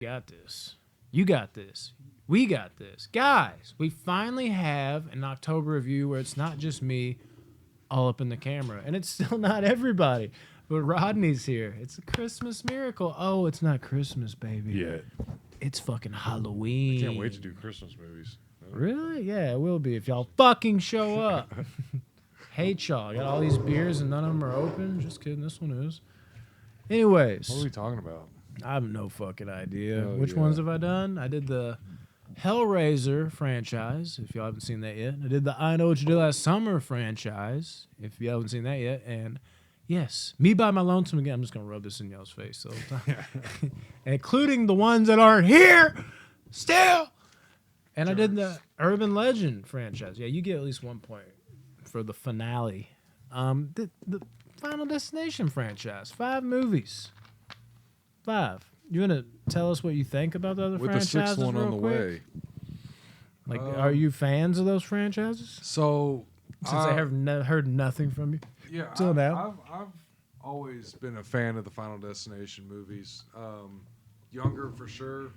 got this. You got this. We got this. Guys, we finally have an October review where it's not just me all up in the camera. And it's still not everybody. But Rodney's here. It's a Christmas miracle. Oh, it's not Christmas, baby. Yeah. It's fucking Halloween. I can't wait to do Christmas movies. Really? Yeah, it will be if y'all fucking show up. Hate y'all. I got all these beers and none of them are open. Just kidding. This one is. Anyways. What are we talking about? I have no fucking idea. Oh, Which yeah. ones have I done? I did the Hellraiser franchise, if y'all haven't seen that yet. I did the I Know What You Did Last Summer franchise, if you haven't seen that yet. And yes, Me by My Lonesome again. I'm just going to rub this in y'all's face the whole time. Including the ones that aren't here still. And I did the Urban Legend franchise. Yeah, you get at least 1 point for the finale. The Final Destination franchise. 5 movies. 5. You want to tell us what you think about the other With the franchises 6th one real on the quick? way. Like, are you fans of those franchises? So, Since I have heard nothing from you. yeah, till now. I've always been a fan of the Final Destination movies. Younger for sure.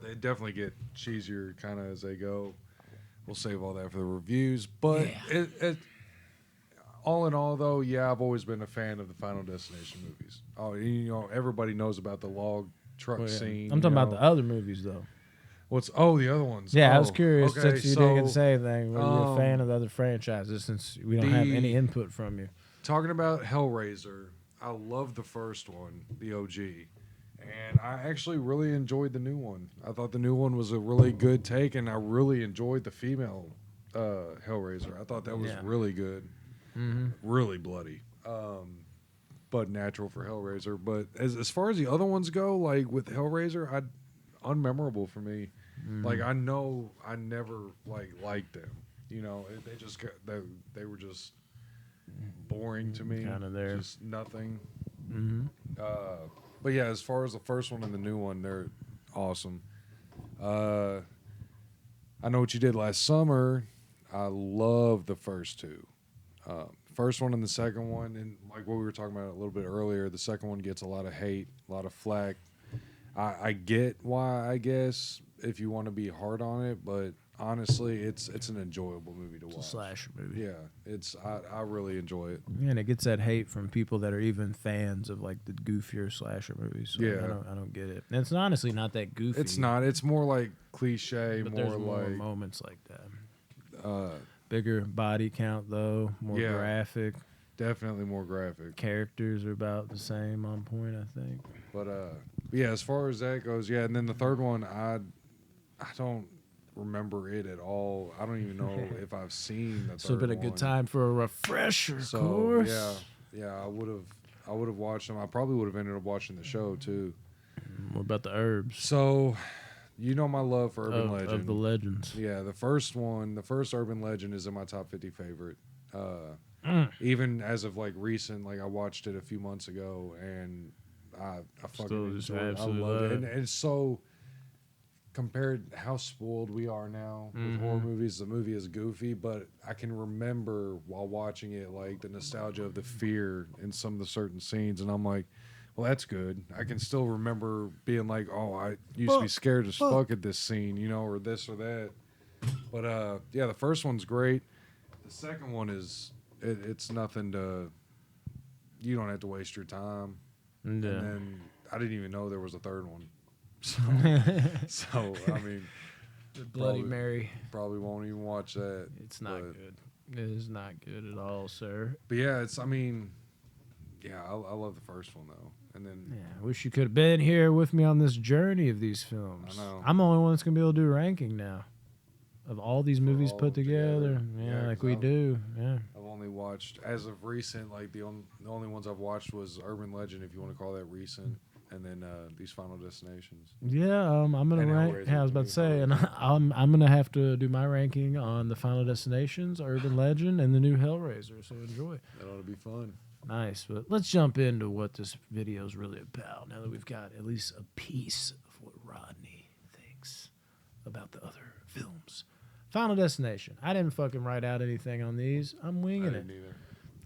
They definitely get cheesier kind of as they go. We'll save all that for the reviews. But it all in all, though, yeah, I've always been a fan of the Final Destination movies. Oh, you know, everybody knows about the log truck scene. I'm talking about the other movies, though. The other ones? Yeah, oh, I was curious okay, since you didn't say anything. Were you a fan of the other franchises since we don't have any input from you? Talking about Hellraiser, I love the first one, the OG. And I actually really enjoyed the new one. I thought the new one was a really good take, and I really enjoyed the female Hellraiser. I thought that was really good. Mm-hmm. Really bloody. But natural for Hellraiser. But as far as the other ones go, like with Hellraiser, unmemorable for me. Like I know I never liked them. You know, they just they were just boring to me. Kind of there. Just nothing. Mm-hmm. But yeah, as far as the first one and the new one, they're awesome. I Know What You Did Last Summer. I love the first two. First one and the second one, and like what we were talking about a little bit earlier, the second one gets a lot of hate, a lot of flack. I get why, I guess, if you want to be hard on it, but honestly, it's an enjoyable movie to watch. It's a slasher movie. Yeah, I really enjoy it. Yeah, and it gets that hate from people that are even fans of like the goofier slasher movies. So Yeah. I don't get it. And it's honestly not that goofy. It's not. It's more like cliche, but more there's more like moments like that. uh, Bigger body count though, more Yeah. graphic. definitely more graphic. Characters are about the same on point, I think. But yeah, as far as that goes, yeah. And then the third one, I don't remember it at all. I don't even know if I've seen the third So it's been a one. good time for a refresher, So of course. yeah, I would have watched them. I probably would have ended up watching the show too. What about the herbs? So, you know my love for Urban Legend. Of the legends. Yeah, the first Urban Legend is in my top 50 favorite. Even as of like recent, like I watched it a few months ago, and I fucking Still just enjoyed it. I absolutely love love it. it. And it's so compared how spoiled we are now with horror movies. The movie is goofy, but I can remember while watching it, like the nostalgia of the fear in some of the certain scenes, and I'm like, well, that's good. I can still remember being like, oh, I used to be scared as fuck at this scene, you know, or this or that. But yeah, the first one's great. The second one is it's nothing to. You don't have to waste your time. Yeah. And then I didn't even know there was a third one. So I mean, The Bloody probably- Mary. probably won't even watch that. It's not but- good. It is not good at all, sir. But yeah, I mean, yeah, I love the first one though. And then Yeah, I wish you could have been here with me on this journey of these films. I know. I'm the only one that's gonna be able to do ranking now of all these movies all put together. together. Yeah, Yeah, like 'cause we I've- do. Yeah. I've only watched, as of recent, like the only ones I've watched was Urban Legend, if you want to call that recent, and then these Final Destinations. Yeah, I'm gonna And rank. Hellraiser Yeah, I was about to say, and I'm gonna have to do my ranking on the Final Destinations, Urban Legend, and the new Hellraiser. So enjoy. That ought to be fun. Nice, but let's jump into what this video is really about. Now that we've got at least a piece of what Rodney thinks about the other films. Final Destination. I didn't fucking write out anything on these. I'm I winging it. didn't either.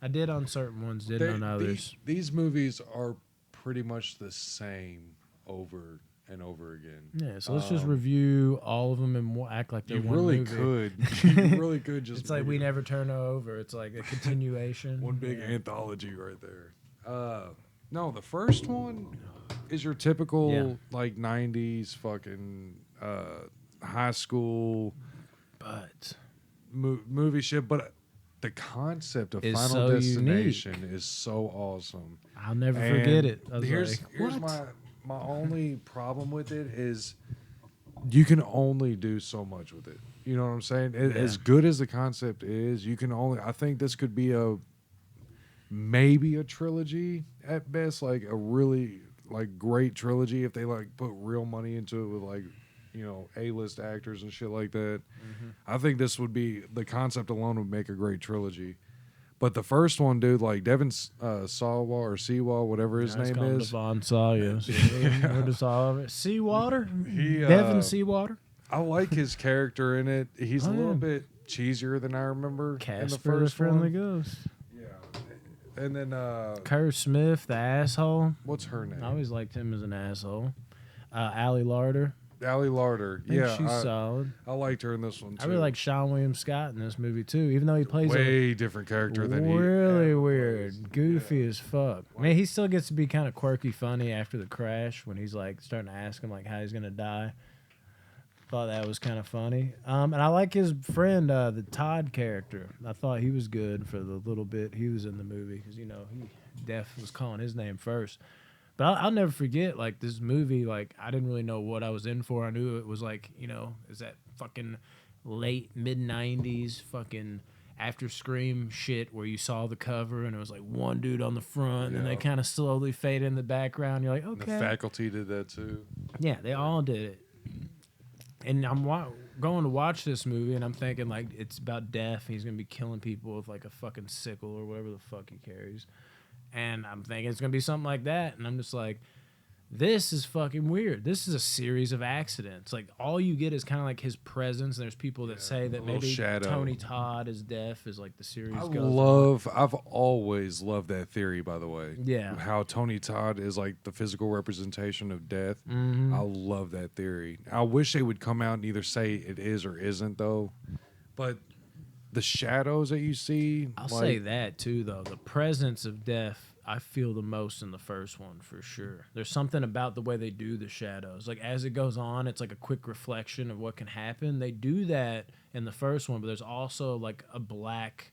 I did on certain ones, didn't on others. These movies are pretty much the same over and over again. Yeah, so let's just review all of them and act like they're You one really movie. could. You really could just. It's like make we it never turn over. It's like a continuation. one big anthology right there. No, the first one is your typical like '90s fucking high school But movie shit, but the concept of It's Final so Destination is so awesome. I'll never And forget it. I was here's like, here's what? my only problem with it is you can only do so much with it. You know what I'm saying? As good as the concept is, you can only. I think this could be maybe a trilogy at best, like a really like great trilogy if they like put real money into it with like A-list actors and shit like that. I think this would be the concept alone would make a great trilogy. But the first one, dude, like Devin Sawa or Seawall, whatever his name is. Devon Sawyer. Seawater? He, Devon Seawater? I like his character in it. He's a little yeah. bit cheesier than I remember in the Casper the first Friendly one. Ghost. Yeah. And then Kerr Smith, the asshole. what's her name? I always liked him as an asshole. Allie Larder. Allie Larder. I think Yeah, she's solid. I liked her in this one too. I really like Sean William Scott in this movie too, even though he plays way different character a than he really ever weird, was. goofy as fuck. I mean, he still gets to be kind of quirky, funny after the crash when he's like starting to ask him like how he's gonna die. Thought that was kind of funny. And I like his friend, the Todd character. I thought he was good for the little bit he was in the movie because Def was calling his name first. But I'll never forget, like, this movie, like, I didn't really know what I was in for. I knew it was, like, is that fucking late, mid-90s fucking after Scream shit where you saw the cover and it was, like, one dude on the front and they kind of slowly fade in the background. You're like, okay. And the Faculty did that, too. Yeah, they all did it. And I'm going to watch this movie and I'm thinking, like, it's about death. He's going to be killing people with, like, a fucking sickle or whatever the fuck he carries. And I'm thinking it's going to be something like that. And I'm just like, this is fucking weird. This is a series of accidents. Like, all you get is kind of like his presence. And there's people that say that maybe shadow. Tony Todd is deaf as, like, the series goes on. I've always loved that theory, by the way. Yeah. How Tony Todd is, like, the physical representation of death. Mm-hmm. I love that theory. I wish they would come out and either say it is or isn't, though. But the shadows that you see. I'll say that, too, though. The presence of death, I feel the most in the first one, for sure. There's something about the way they do the shadows. Like, as it goes on, it's like a quick reflection of what can happen. They do that in the first one, but there's also, like, a black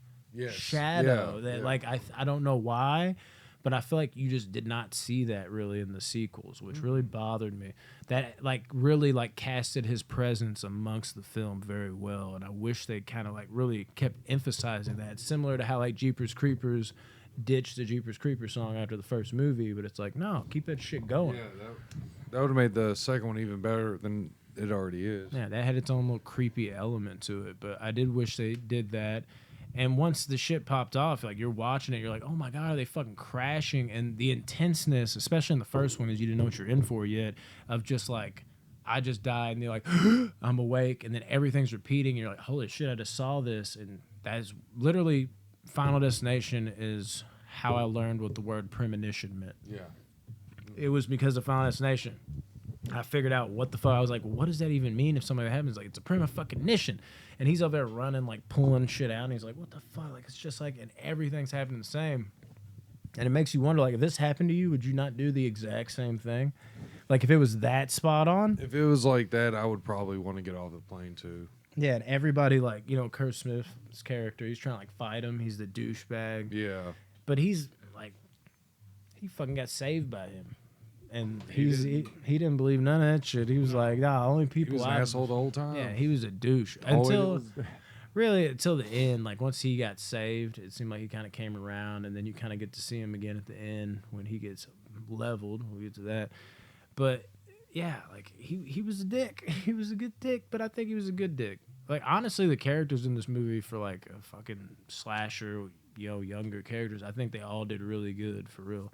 shadow that, like, I don't know why, but I feel like you just did not see that really in the sequels, which really bothered me. That, like, really, like, casted his presence amongst the film very well, and I wish they kind of, like, really kept emphasizing that. Similar to how, like, Jeepers Creepers ditched the Jeepers Creepers song after the first movie, but it's like, no, keep that shit going. Yeah, that would have made the second one even better than it already is. Yeah, that had its own little creepy element to it, but I did wish they did that. And once the shit popped off, like, you're watching it, you're like, oh my God, are they fucking crashing? And the intenseness, especially in the first one, is you didn't know what you're in for yet, of just like, I just died, and you're like, I'm awake, and then everything's repeating, and you're like, holy shit, I just saw this. And that is literally, Final Destination is how I learned what the word premonition meant. Yeah. It was because of Final Destination. I figured out what the fuck. I was like, what does that even mean if something happens? Like, it's a prima fucking mission. And he's over there running, like, pulling shit out. And he's like, what the fuck? Like, it's just like, and everything's happening the same. And it makes you wonder, like, if this happened to you, would you not do the exact same thing? Like, if it was that spot on? If it was like that, I would probably want to get off the plane, too. Yeah, and everybody, like, Kurt Smith's character, he's trying to, like, fight him. He's the douchebag. Yeah. But he's, like, he fucking got saved by him. And he didn't believe none of that shit. He was like, nah, only people. He was an asshole the whole time. Yeah, he was a douche until the end. Like, once he got saved, it seemed like he kind of came around, and then you kind of get to see him again at the end when he gets leveled. We'll get to that. But yeah, like, he was a dick. He was a good dick, but I think he was a good dick. Like, honestly, the characters in this movie for, like, a fucking slasher, younger characters, I think they all did really good, for real.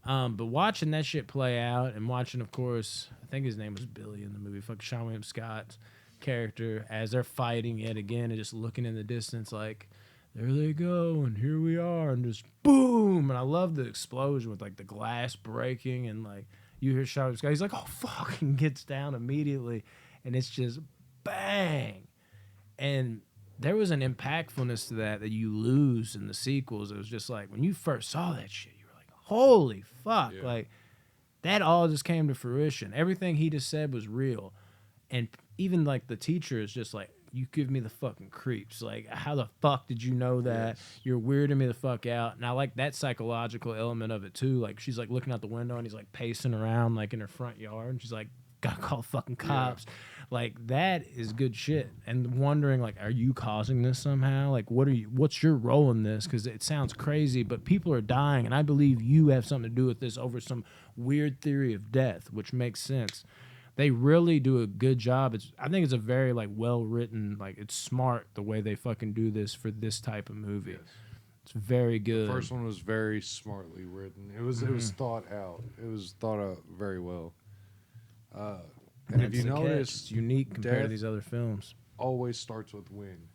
But watching that shit play out and watching, of course, I think his name was Billy in the movie, fucking Sean William Scott's character, as they're fighting yet again and just looking in the distance like, there they go, and here we are, and just boom. And I love the explosion with, like, the glass breaking and, like, You hear shot of the sky. He's like, oh, fuck, and gets down immediately. And it's just bang. And there was an impactfulness to that you lose in the sequels. It was just like, when you first saw that shit, you were like, holy fuck. Yeah. Like, that all just came to fruition. Everything he just said was real. And even, like, the teacher is just like, you give me the fucking creeps. Like, how the fuck did you know that? Yes. You're weirding me the fuck out. And I like that psychological element of it, too. Like, she's, like, looking out the window, and he's, like, pacing around, like, in her front yard. And she's like, gotta call fucking cops. Like, that is good shit. And wondering, like, are you causing this somehow? Like, what's your role in this? Because it sounds crazy, but people are dying, and I believe you have something to do with this over some weird theory of death, which makes sense. They really do a good job. I think it's a very, like, well written, like, it's smart the way they fucking do this for this type of movie. Yes. It's very good. The first one was very smartly written. It was thought out. It was thought out very well. And if you notice, it's unique compared to death these other films. always starts with wind.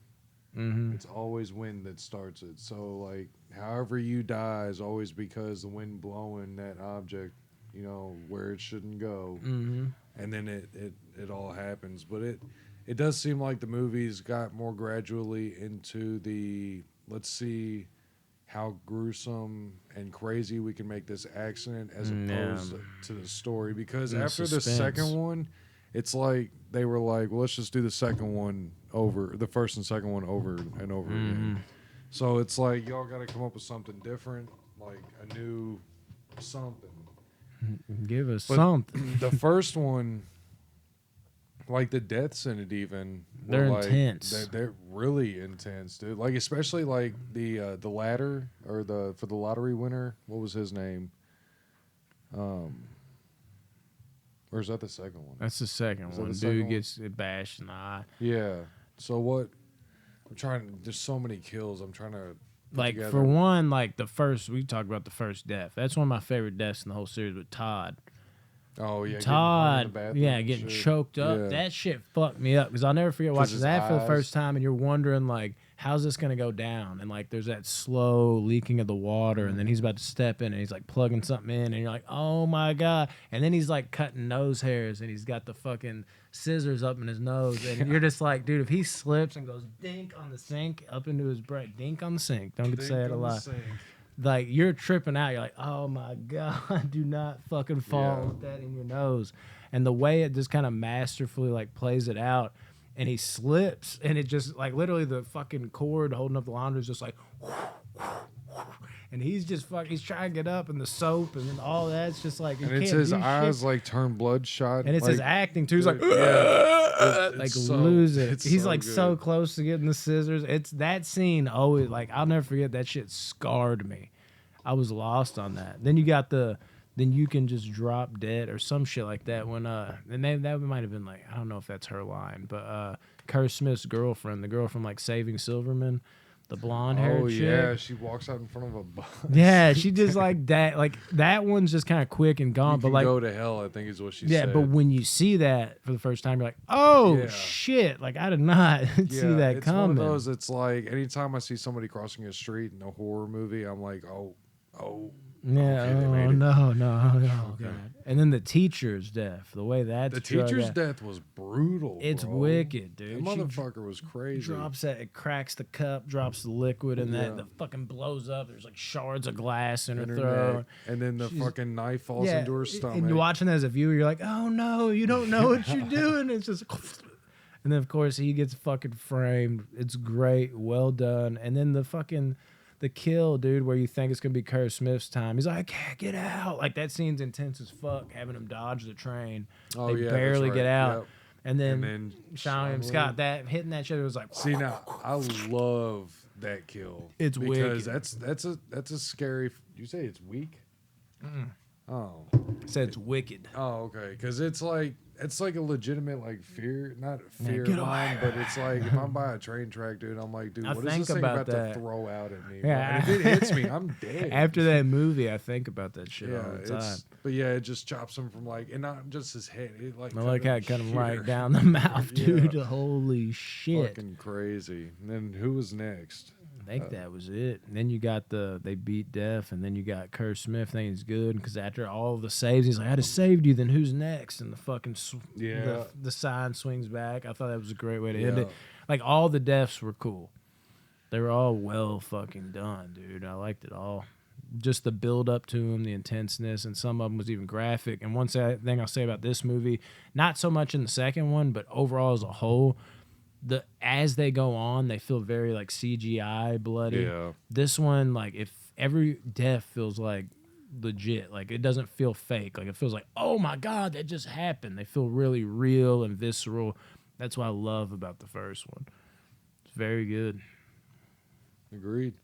Mm-hmm. It's always wind that starts it. So, like, however you die is always because the wind blowing that object, you know, where it shouldn't go. Mm-hmm. And then it all happens. But it does seem like the movies got more gradually into the, let's see how gruesome and crazy we can make this accident as opposed to the story. Because And after suspense. the second one, it's like they were like, well, let's just do the second one over, the first and second one over and over again. So it's like, y'all got to come up with something different, like a new something. Give us But something. The first one, like the deaths in it, even They're were, like, intense. They're really intense, dude. Like, especially like the ladder or for the lottery winner. What was his name? Or is that the second one? That's the second Is that one. the second Dude one? gets bashed in the eye. Yeah. So what? I'm trying. There's so many kills. I'm trying to. Like, together. for one, like, we talked about the first death. That's one of my favorite deaths in the whole series with Todd. Oh yeah. Todd, getting getting choked up. Yeah. That shit fucked me up because I'll never forget 'Cause watching his that for the eyes- first time, and you're wondering, like, how's this gonna go down? And, like, there's that slow leaking of the water, and then he's about to step in, and he's like plugging something in, and you're like, oh my god! And then he's like cutting nose hairs, and he's got the fucking scissors up in his nose, and you're just like, dude, if he slips and goes dink on the sink up into his brain, dink on the sink. Don't get to say it a lot. Like, you're tripping out. You're like, oh my god, do not fucking fall with that in your nose. And the way it just kind of masterfully, like, plays it out, and he slips, and it just, like, literally the fucking cord holding up the laundry is just like, and he's just he's trying to get up, and the soap and then all that's just like, you And it's can't his do eyes shit. like turn bloodshot. And it's like, his acting too. He's like, it's like, so- lose it. it's He's so like good. so close to getting the scissors. It's that scene always, like, I'll never forget. That shit scarred me. I was lost on that. Then you got then you can just drop dead or some shit like that. When and that might have been, like, I don't know if that's her line, but Kerr Smith's girlfriend, the girl from, like, Saving Silverman, the blonde haired Oh chick. yeah, she walks out in front of a bus. Yeah, she just like that. Like, that one's just kind of quick and gone. You But, can like, go to hell, I think is what she yeah, said. but when you see that for the first time, you're like, oh Yeah. shit! Like, I did not see that it's coming. one of those. It's like anytime I see somebody crossing a street in a horror movie, I'm like, oh. Yeah, Okay, they made oh, it. no, Okay. God. And then the teacher's death, the way that's The drug teacher's out. death was brutal. It's bro. wicked, That dude. motherfucker was crazy. Drops that, it cracks the cup, drops the liquid, and Yeah. that the fucking blows up. There's like shards of glass in her in her throat. neck, and then the She's- fucking knife falls into her stomach. And you're watching that as a viewer, you're like, oh no, you don't know what you're doing. It's just, and then of course he gets fucking framed. It's great, well done. And then the kill, dude, where you think it's gonna be Kerr Smith's time. He's like, I can't get out. Like, that scene's intense as fuck. Having him dodge the train, Oh, they yeah, that's barely right. get out. Yep. And then And then Sean Scott, that hitting that shit, it was like, See now, I love that kill. It's because wicked. that's a scary. You say it's weak? Oh, said it's wicked. oh, okay. Because it's like a legitimate, like, fear, not fear get of mine, away. but it's like if I'm by a train track, dude, I'm like, dude, I what is think this thing about about that. to throw out at me? Yeah. And if it hits me, I'm dead. After that movie, I think about that shit yeah, all the time. but yeah, it just chops him from, like, and not just his head. It like I like how it cut him right here. down the mouth, Yeah. dude. Holy shit. Fucking crazy. And then who was next? I think that was it. And then you got they beat Death, and then you got Kerr Smith thinking he's good because after all the saves, he's like, I just saved you. Then who's next? And the fucking the sign swings back. I thought that was a great way to end it. Like all the deaths were cool. They were all well fucking done, dude. I liked it all. Just the build up to them, the intenseness, and some of them was even graphic. And one thing I'll say about this movie, not so much in the second one, but overall as a whole, as they go on, they feel very like CGI bloody. Yeah. This one, like if every death feels like legit, like it doesn't feel fake. Like it feels like, oh my god, that just happened. They feel really real and visceral. That's what I love about the first one. It's very good. Agreed.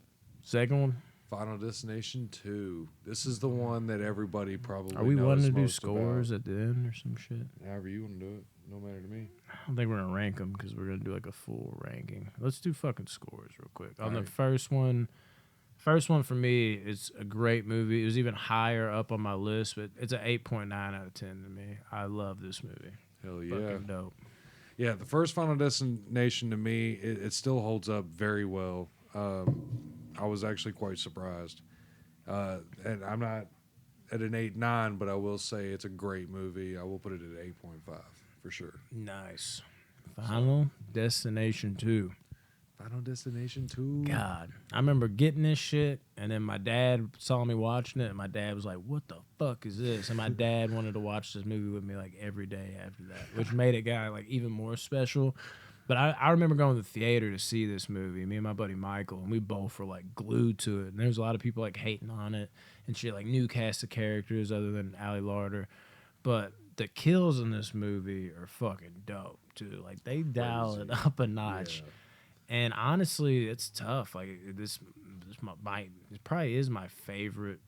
Second one. Final Destination 2. This is the one that everybody probably Are we knows wanting to do most scores about. at the end or some shit? However you want to do it. No matter to me. I don't think we're going to rank them because we're going to do like a full ranking. Let's do fucking scores real quick. On the first one for me, it's a great movie. It was even higher up on my list, but it's an 8.9 out of 10 to me. I love this movie. Hell yeah. Fucking dope. Yeah, the first Final Destination to me, it still holds up very well. I was actually quite surprised. And I'm not at an 8.9, but I will say it's a great movie. I will put it at 8.5 for sure. Nice. Final Destination 2. Final Destination 2. God. I remember getting this shit, and then my dad saw me watching it, and my dad was like, what the fuck is this? And my dad wanted to watch this movie with me like every day after that, which made it like even more special. But I remember going to the theater to see this movie, me and my buddy Michael, and we both were like glued to it. And there's a lot of people like hating on it and shit, like new cast of characters other than Ali Larter. But the kills in this movie are fucking dope, too. Like they dial it up a notch. Yeah. And honestly, it's tough. Like this probably is my favorite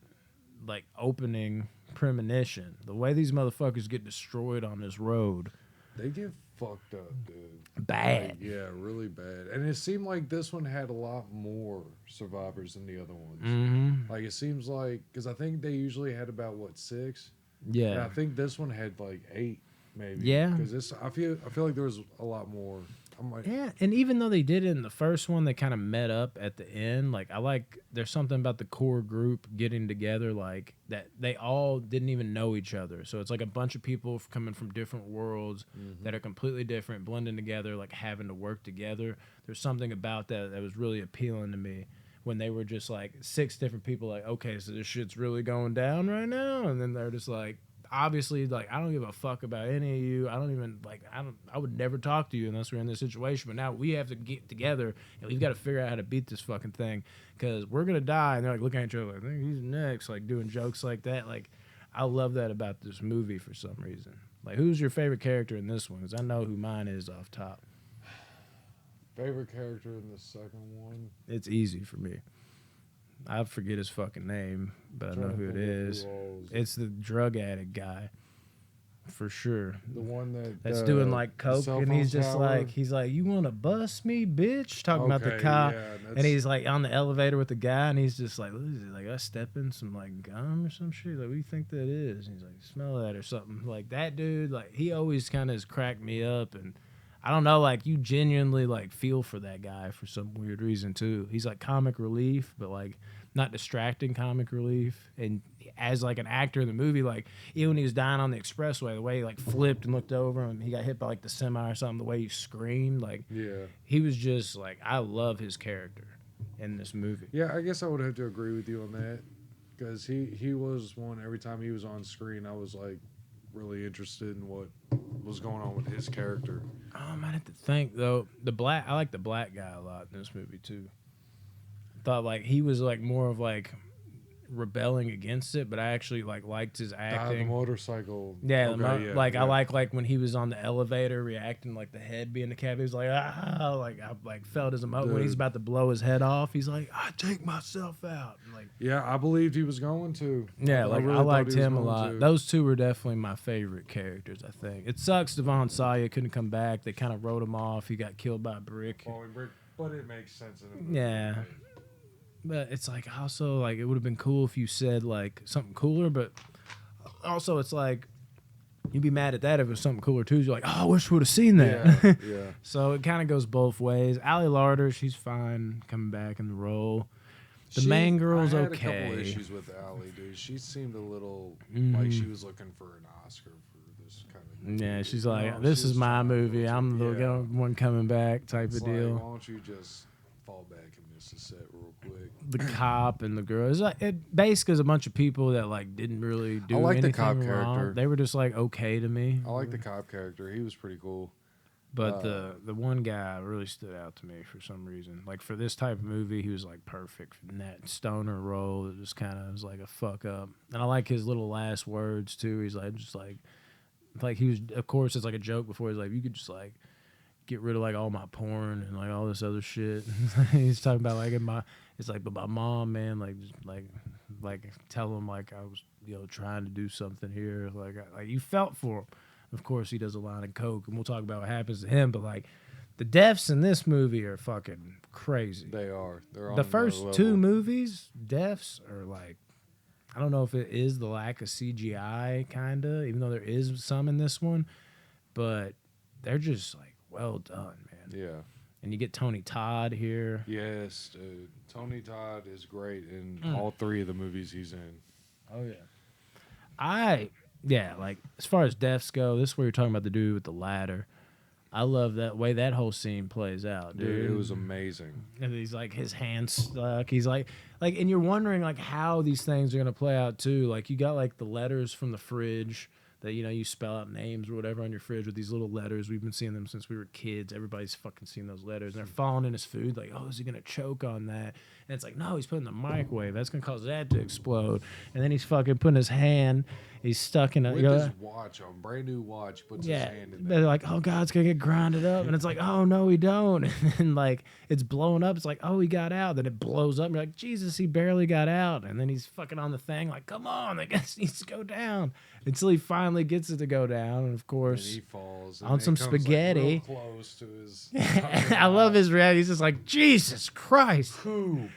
like opening premonition. The way these motherfuckers get destroyed on this road. They get fucked up, dude. Bad. Like, yeah, really bad. And it seemed like this one had a lot more survivors than the other ones. Mm-hmm. Like it seems like, because I think they usually had about 6. Yeah. And I think this one had like 8, maybe. Yeah. Because I feel like there was a lot more. I'm like, yeah, and even though they did it in the first one, they kind of met up at the end. Like there's something about the core group getting together, like that they all didn't even know each other. So it's like a bunch of people coming from different worlds that are completely different, blending together, like having to work together. There's something about that was really appealing to me when they were just like 6 different people. Like, okay, so this shit's really going down right now, and then they're just like. Obviously, like I don't give a fuck about any of you. I don't even like. I would never talk to you unless we're in this situation. But now we have to get together and we've got to figure out how to beat this fucking thing because we're gonna die. And they're like looking at each other like, I think he's next, like doing jokes like that. Like I love that about this movie for some reason. Like, who's your favorite character in this one? Because I know who mine is off top. Favorite character in the second one? It's easy for me. I forget his fucking name, but I know who it is. It's the drug addict guy, for sure. The one that's doing like coke, and he's just like, you want to bust me, bitch? Talking about the cop, and he's like on the elevator with the guy, and he's just like, what is it? Like I step in some like gum or some shit. Like, what do you think that is? And he's like, smell that or something. Like that dude, like he always kind of has cracked me up, and I don't know, like you genuinely like feel for that guy for some weird reason too. He's like comic relief, but like not distracting comic relief. And as like an actor in the movie, like even when he was dying on the expressway, the way he like flipped and looked over and he got hit by like the semi or something, the way he screamed, like he was just like, I love his character in this movie. Yeah, I guess I would have to agree with you on that because he was one. Every time he was on screen, I was like really interested in what was going on with his character. I might have to think though. I like the black guy a lot in this movie too. I thought like he was like more of like rebelling against it, but I actually like liked his acting. The motorcycle. Yeah, I like when he was on the elevator reacting, like the head being the cab. He was like, ah, like I like felt his emotion when he's about to blow his head off. He's like, I take myself out. And, like, yeah, I believed he was going to. Yeah, like I liked him a lot. Those two were definitely my favorite characters. I think it sucks Devon Sawa couldn't come back. They kind of wrote him off. He got killed by a brick. But it makes sense in the movie. Yeah. But it's like also like it would have been cool if you said like something cooler, but also it's like You'd be mad at that if it was something cooler too. You're like, oh, I wish we would have seen that. Yeah, yeah. So it kind of goes both ways. Ali Larder, she's fine coming back in the role. The main girl's I had okay. a couple issues with Allie, dude. She seemed a little like she was looking for an Oscar for this kind of movie. Yeah, she's You like, know, this she is was my trying to movie. go I'm to- the yeah. one coming back type It's of like, deal. why don't you just fall back and miss the set real quick? The cop and the girl. It's like, it basically is a bunch of people that like didn't really do like the anything cop wrong. character. They were just like okay to me. I like the cop character. He was pretty cool. But the one guy really stood out to me for some reason. Like for this type of movie, he was like perfect in that stoner role. It just kind of was like a fuck up. And I like his little last words too. He's like just like he was. Of course, it's like a joke before. He's like, you could just like get rid of like all my porn and like all this other shit. He's talking about like it's like, but my mom, man, like just like tell him like I was trying to do something here. Like you felt for him. Of course, he does a line of coke, and we'll talk about what happens to him. But like, the deaths in this movie are fucking crazy. They are. They're on The another first level. two movies, deaths are like, I don't know if it is the lack of CGI, kinda, even though there is some in this one, but they're just like well done, man. Yeah. And you get Tony Todd here. Yes, dude. Tony Todd is great in all three of the movies he's in. Oh yeah. Yeah, like as far as deaths go, this is where you're talking about the dude with the ladder. I love that way that whole scene plays out, dude. Dude, it was amazing. And he's like his hands stuck. He's like, and you're wondering like how these things are gonna play out too. Like you got like the letters from the fridge that you spell out names or whatever on your fridge with these little letters. We've been seeing them since we were kids. Everybody's fucking seen those letters, and they're falling in his food. Like, oh, is he gonna choke on that? And it's like, no, he's putting the microwave. That's gonna cause that to explode. And then he's fucking putting his hand. He's stuck in a With his watch on, brand new watch, puts his hand in there. they're like, oh God, it's gonna get grinded up, and it's like, oh no, we don't. And then like it's blowing up. It's like, oh, he got out. Then it blows up. And you're like, Jesus, he barely got out. And then he's fucking on the thing, like, come on, I guess needs to go down until he finally gets it to go down. And of course, And he falls on some it comes, spaghetti. Like, real close to his. I love his reaction. He's just like, Jesus Christ. 2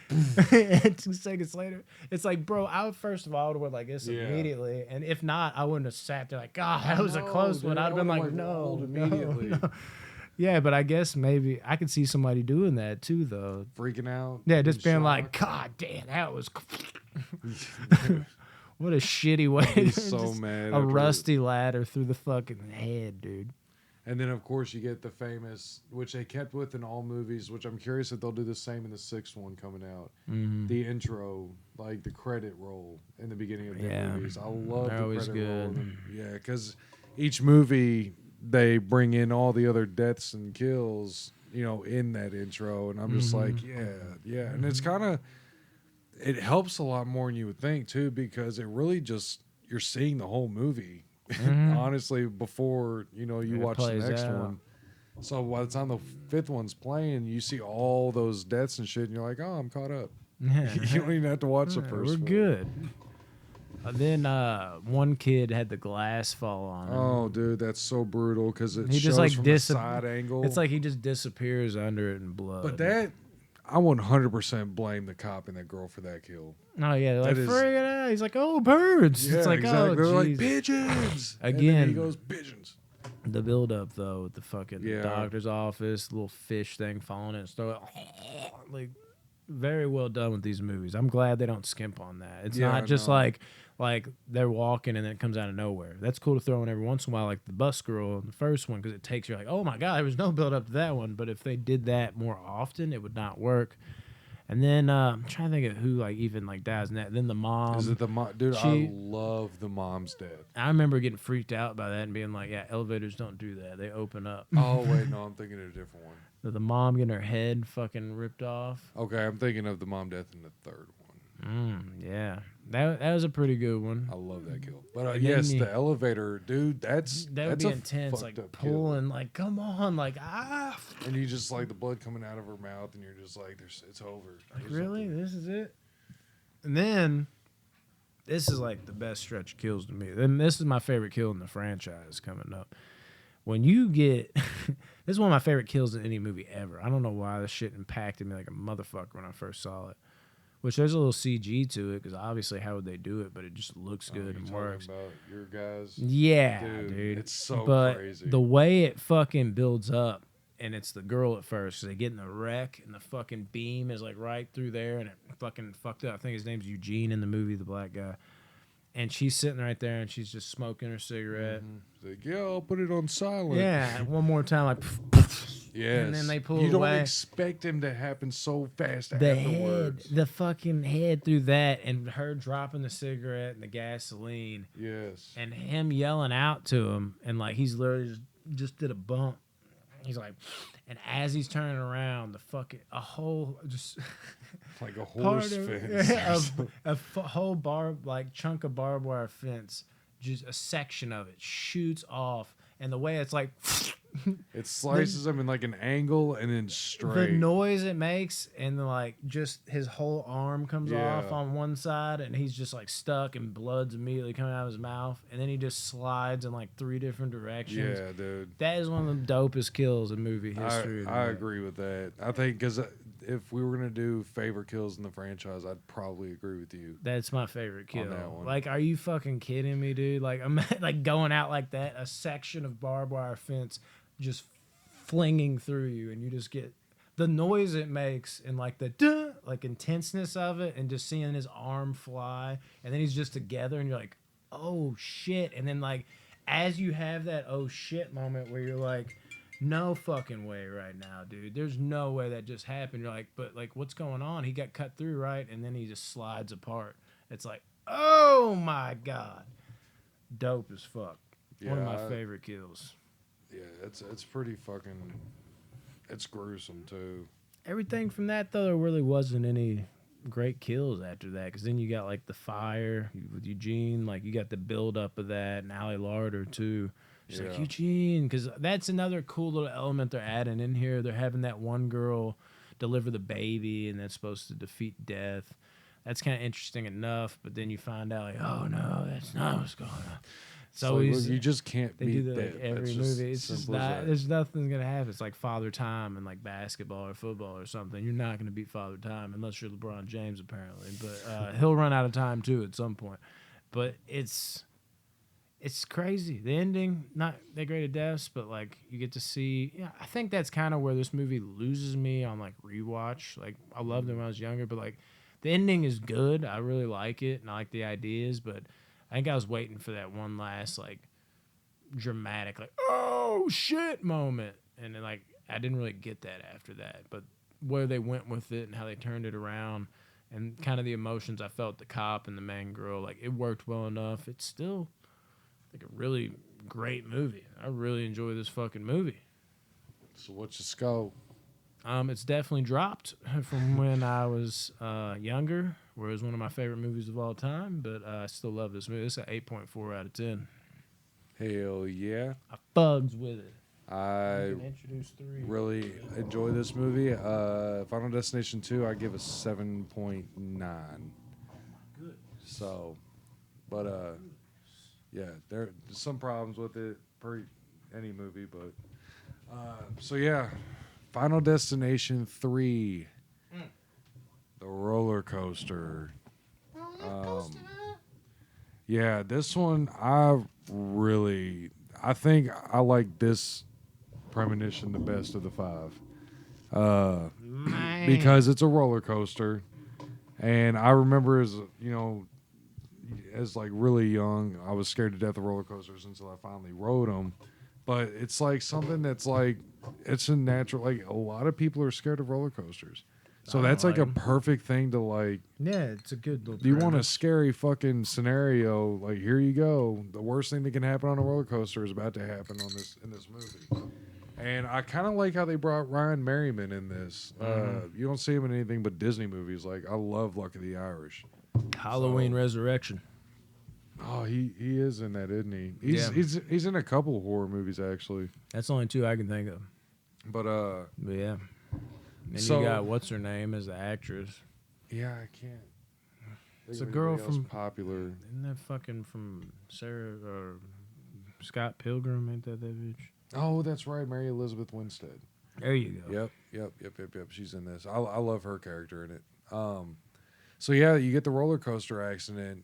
seconds later, it's like, bro, first of all, I would have went like this Yeah. immediately. And if not, I wouldn't have sat there like, God, that was a close one. dude, I'd have been I like, would've, no, rolled no, immediately. no. Yeah, but I guess maybe I could see somebody doing that too, though. Freaking out. Yeah, just in being like, shock. God damn, that was. What a shitty way. He's so Just mad. A after- rusty ladder through the fucking head, dude. And then, of course, you get the famous, which they kept with in all movies, which I'm curious if they'll do the same in the sixth one coming out. Mm-hmm. The intro, like the credit roll in the beginning of the Yeah. movies. I love They're the always credit roll. good. Yeah, because each movie, they bring in all the other deaths and kills, in that intro. And I'm just like, yeah. And it's kind of, it helps a lot more than you would think, too, because it really just, you're seeing the whole movie. Honestly, before you watch the plays next out. one. So by the time the fifth one's playing, you see all those deaths and shit, and you're like, "Oh, I'm caught up." Yeah. You don't even have to watch the Yeah, first. we're one. good. Then one kid had the glass fall on him. Oh, dude, that's so brutal because it He shows just like from the side angle. It's like he just disappears under it in blood. but that I 100% blame the cop and that girl for that kill. Oh yeah, they're like that is- friggin' out. He's like, oh, birds. Yeah, It's like, exactly. oh, They're like jeez. pigeons. And Again. then he goes pigeons. The build up though, with the fucking Yeah. doctor's office, little fish thing falling in his throat. Like very well done with these movies. I'm glad they don't skimp on that. It's Yeah, not just no. like they're walking and then it comes out of nowhere. That's cool to throw in every once in a while, like the bus girl in the first one, because it takes you like, oh my God, there was no build up to that one. But if they did that more often, it would not work. And then I'm trying to think of who like even like dies in that. Then the mom. Is it the mom? Dude, she- I love the mom's death. I remember getting freaked out by that and being like, yeah, elevators don't do that. They open up. Oh wait, no, I'm thinking of a different one. The mom getting her head fucking ripped off. Okay, I'm thinking of the mom death in the third one. Yeah, that was a pretty good one. I love that kill. But And then yes, you- the elevator, dude. That That would that's be a intense, fucked like up kill. pulling, like come on, like And you just like the blood coming out of her mouth, and you're just like, it's over. like There's really, nothing. this is it. And then this is like the best stretch of kills to me. And this is my favorite kill in the franchise coming up. When you get, this is one of my favorite kills in any movie ever. I don't know why this shit impacted me like a motherfucker when I first saw it. Which there's a little CG to it because obviously how would they do it, but it just looks Oh, good you and talking works. about your guys? Yeah, Dude, dude. it's so but crazy. the way it fucking builds up, and it's the girl at first. They get in the wreck, and the fucking beam is like right through there, and it fucking fucked up. I think his name's Eugene in the movie, the black guy. And she's sitting right there, and she's just smoking her cigarette. It's like, yeah, I'll put it on silent. Yeah, one more time, like, Yes. and then they pull You it don't away. expect him to happen so fast The afterwards. head, the fucking head through that, and her dropping the cigarette and the gasoline, Yes. and him yelling out to him, and like he's literally just did a bump. He's like, and as he's turning around, the fucking a whole just Like a horse fence. whole chunk of barbed wire fence, just a section of it shoots off, and the way it's like. It slices him in like an angle and then The straight. noise it makes, and then like just his whole arm comes off Yeah. on one side, and he's just like stuck, and blood's immediately coming out of his mouth, and then he just slides in like 3 different directions. Yeah, dude. That is one of the dopest kills in movie history. I agree with that. I think because if we were gonna do favorite kills in the franchise, I'd probably agree with you. That's my favorite kill. that one. Like, are you fucking kidding me, dude? Like, I'm like going out like that, a section of barbed wire fence just flinging through you, and you just get the noise it makes and like the duh, like intenseness of it, and just seeing his arm fly, and then he's just together, and you're like, oh shit, and then like as you have that oh shit moment where you're like, no fucking way right now, dude. There's no way that just happened. You're like, but like, what's going on? He got cut through, right? And then he just slides apart. It's like, oh my god, dope as fuck. One of my favorite kills. Yeah, it's pretty fucking. It's gruesome too. Everything from that though, there really wasn't any great kills after that. Because then you got like the fire with Eugene, like you got the build up of that, and Ali Larder too. She's like, Eugene, because that's another cool little element they're adding in here. They're having that one girl deliver the baby, and that's supposed to defeat death. That's kind of interesting enough, but then you find out like, oh no, that's not what's going on. So you just can't they beat do that that. like every That's movie. It's just simple as not. that. There's nothing gonna happen. It's like Father Time in like basketball or football or something. You're not gonna beat Father Time unless you're LeBron James, apparently. But he'll run out of time too at some point. But it's crazy. The ending, not that great of deaths, but like you get to see. Yeah, I think that's kind of where this movie loses me on like rewatch. Like I loved it when I was younger, but like the ending is good. I really like it, and I like the ideas. But I think I was waiting for that one last like dramatic, like oh shit moment, and then like I didn't really get that after that. But where they went with it and how they turned it around, and kind of the emotions I felt the cop and the main girl, like it worked well enough. It's still like a really great movie. I really enjoy this fucking movie. So what's your scope? It's definitely dropped from when I was younger, where it was one of my favorite movies of all time. But I still love this movie. It's an 8.4 out of 10. Hell yeah! I fugs with it. I You can introduce 3. really enjoy this movie. Final Destination 2, I give a 7.9. Good. So, but yeah, there's some problems with it per any movie, but so yeah, Final Destination 3, the roller coaster. Yeah, this one I think I like this premonition the best of the 5. Man. Because it's a roller coaster, and I remember as like really young, I was scared to death of roller coasters until I finally rode them. But it's like something that's like it's a natural. Like a lot of people are scared of roller coasters, so that's like a perfect thing to like. Yeah, it's a good little. Do you want a scary fucking scenario? Like here you go. The worst thing that can happen on a roller coaster is about to happen in this movie. And I kind of like how they brought Ryan Merriman in this. You don't see him in anything but Disney movies. Like I love Luck of the Irish. Halloween Resurrection. Oh, he is in that, isn't he? He's in a couple horror movies actually. That's the only 2 I can think of. But yeah. And so, you got what's her name as the actress? Yeah, I can't. It's a girl from popular. Isn't that fucking from Sarah or Scott Pilgrim? Ain't that bitch? Oh, that's right, Mary Elizabeth Winstead. There you go. Yep. She's in this. I love her character in it. So yeah, you get the roller coaster accident.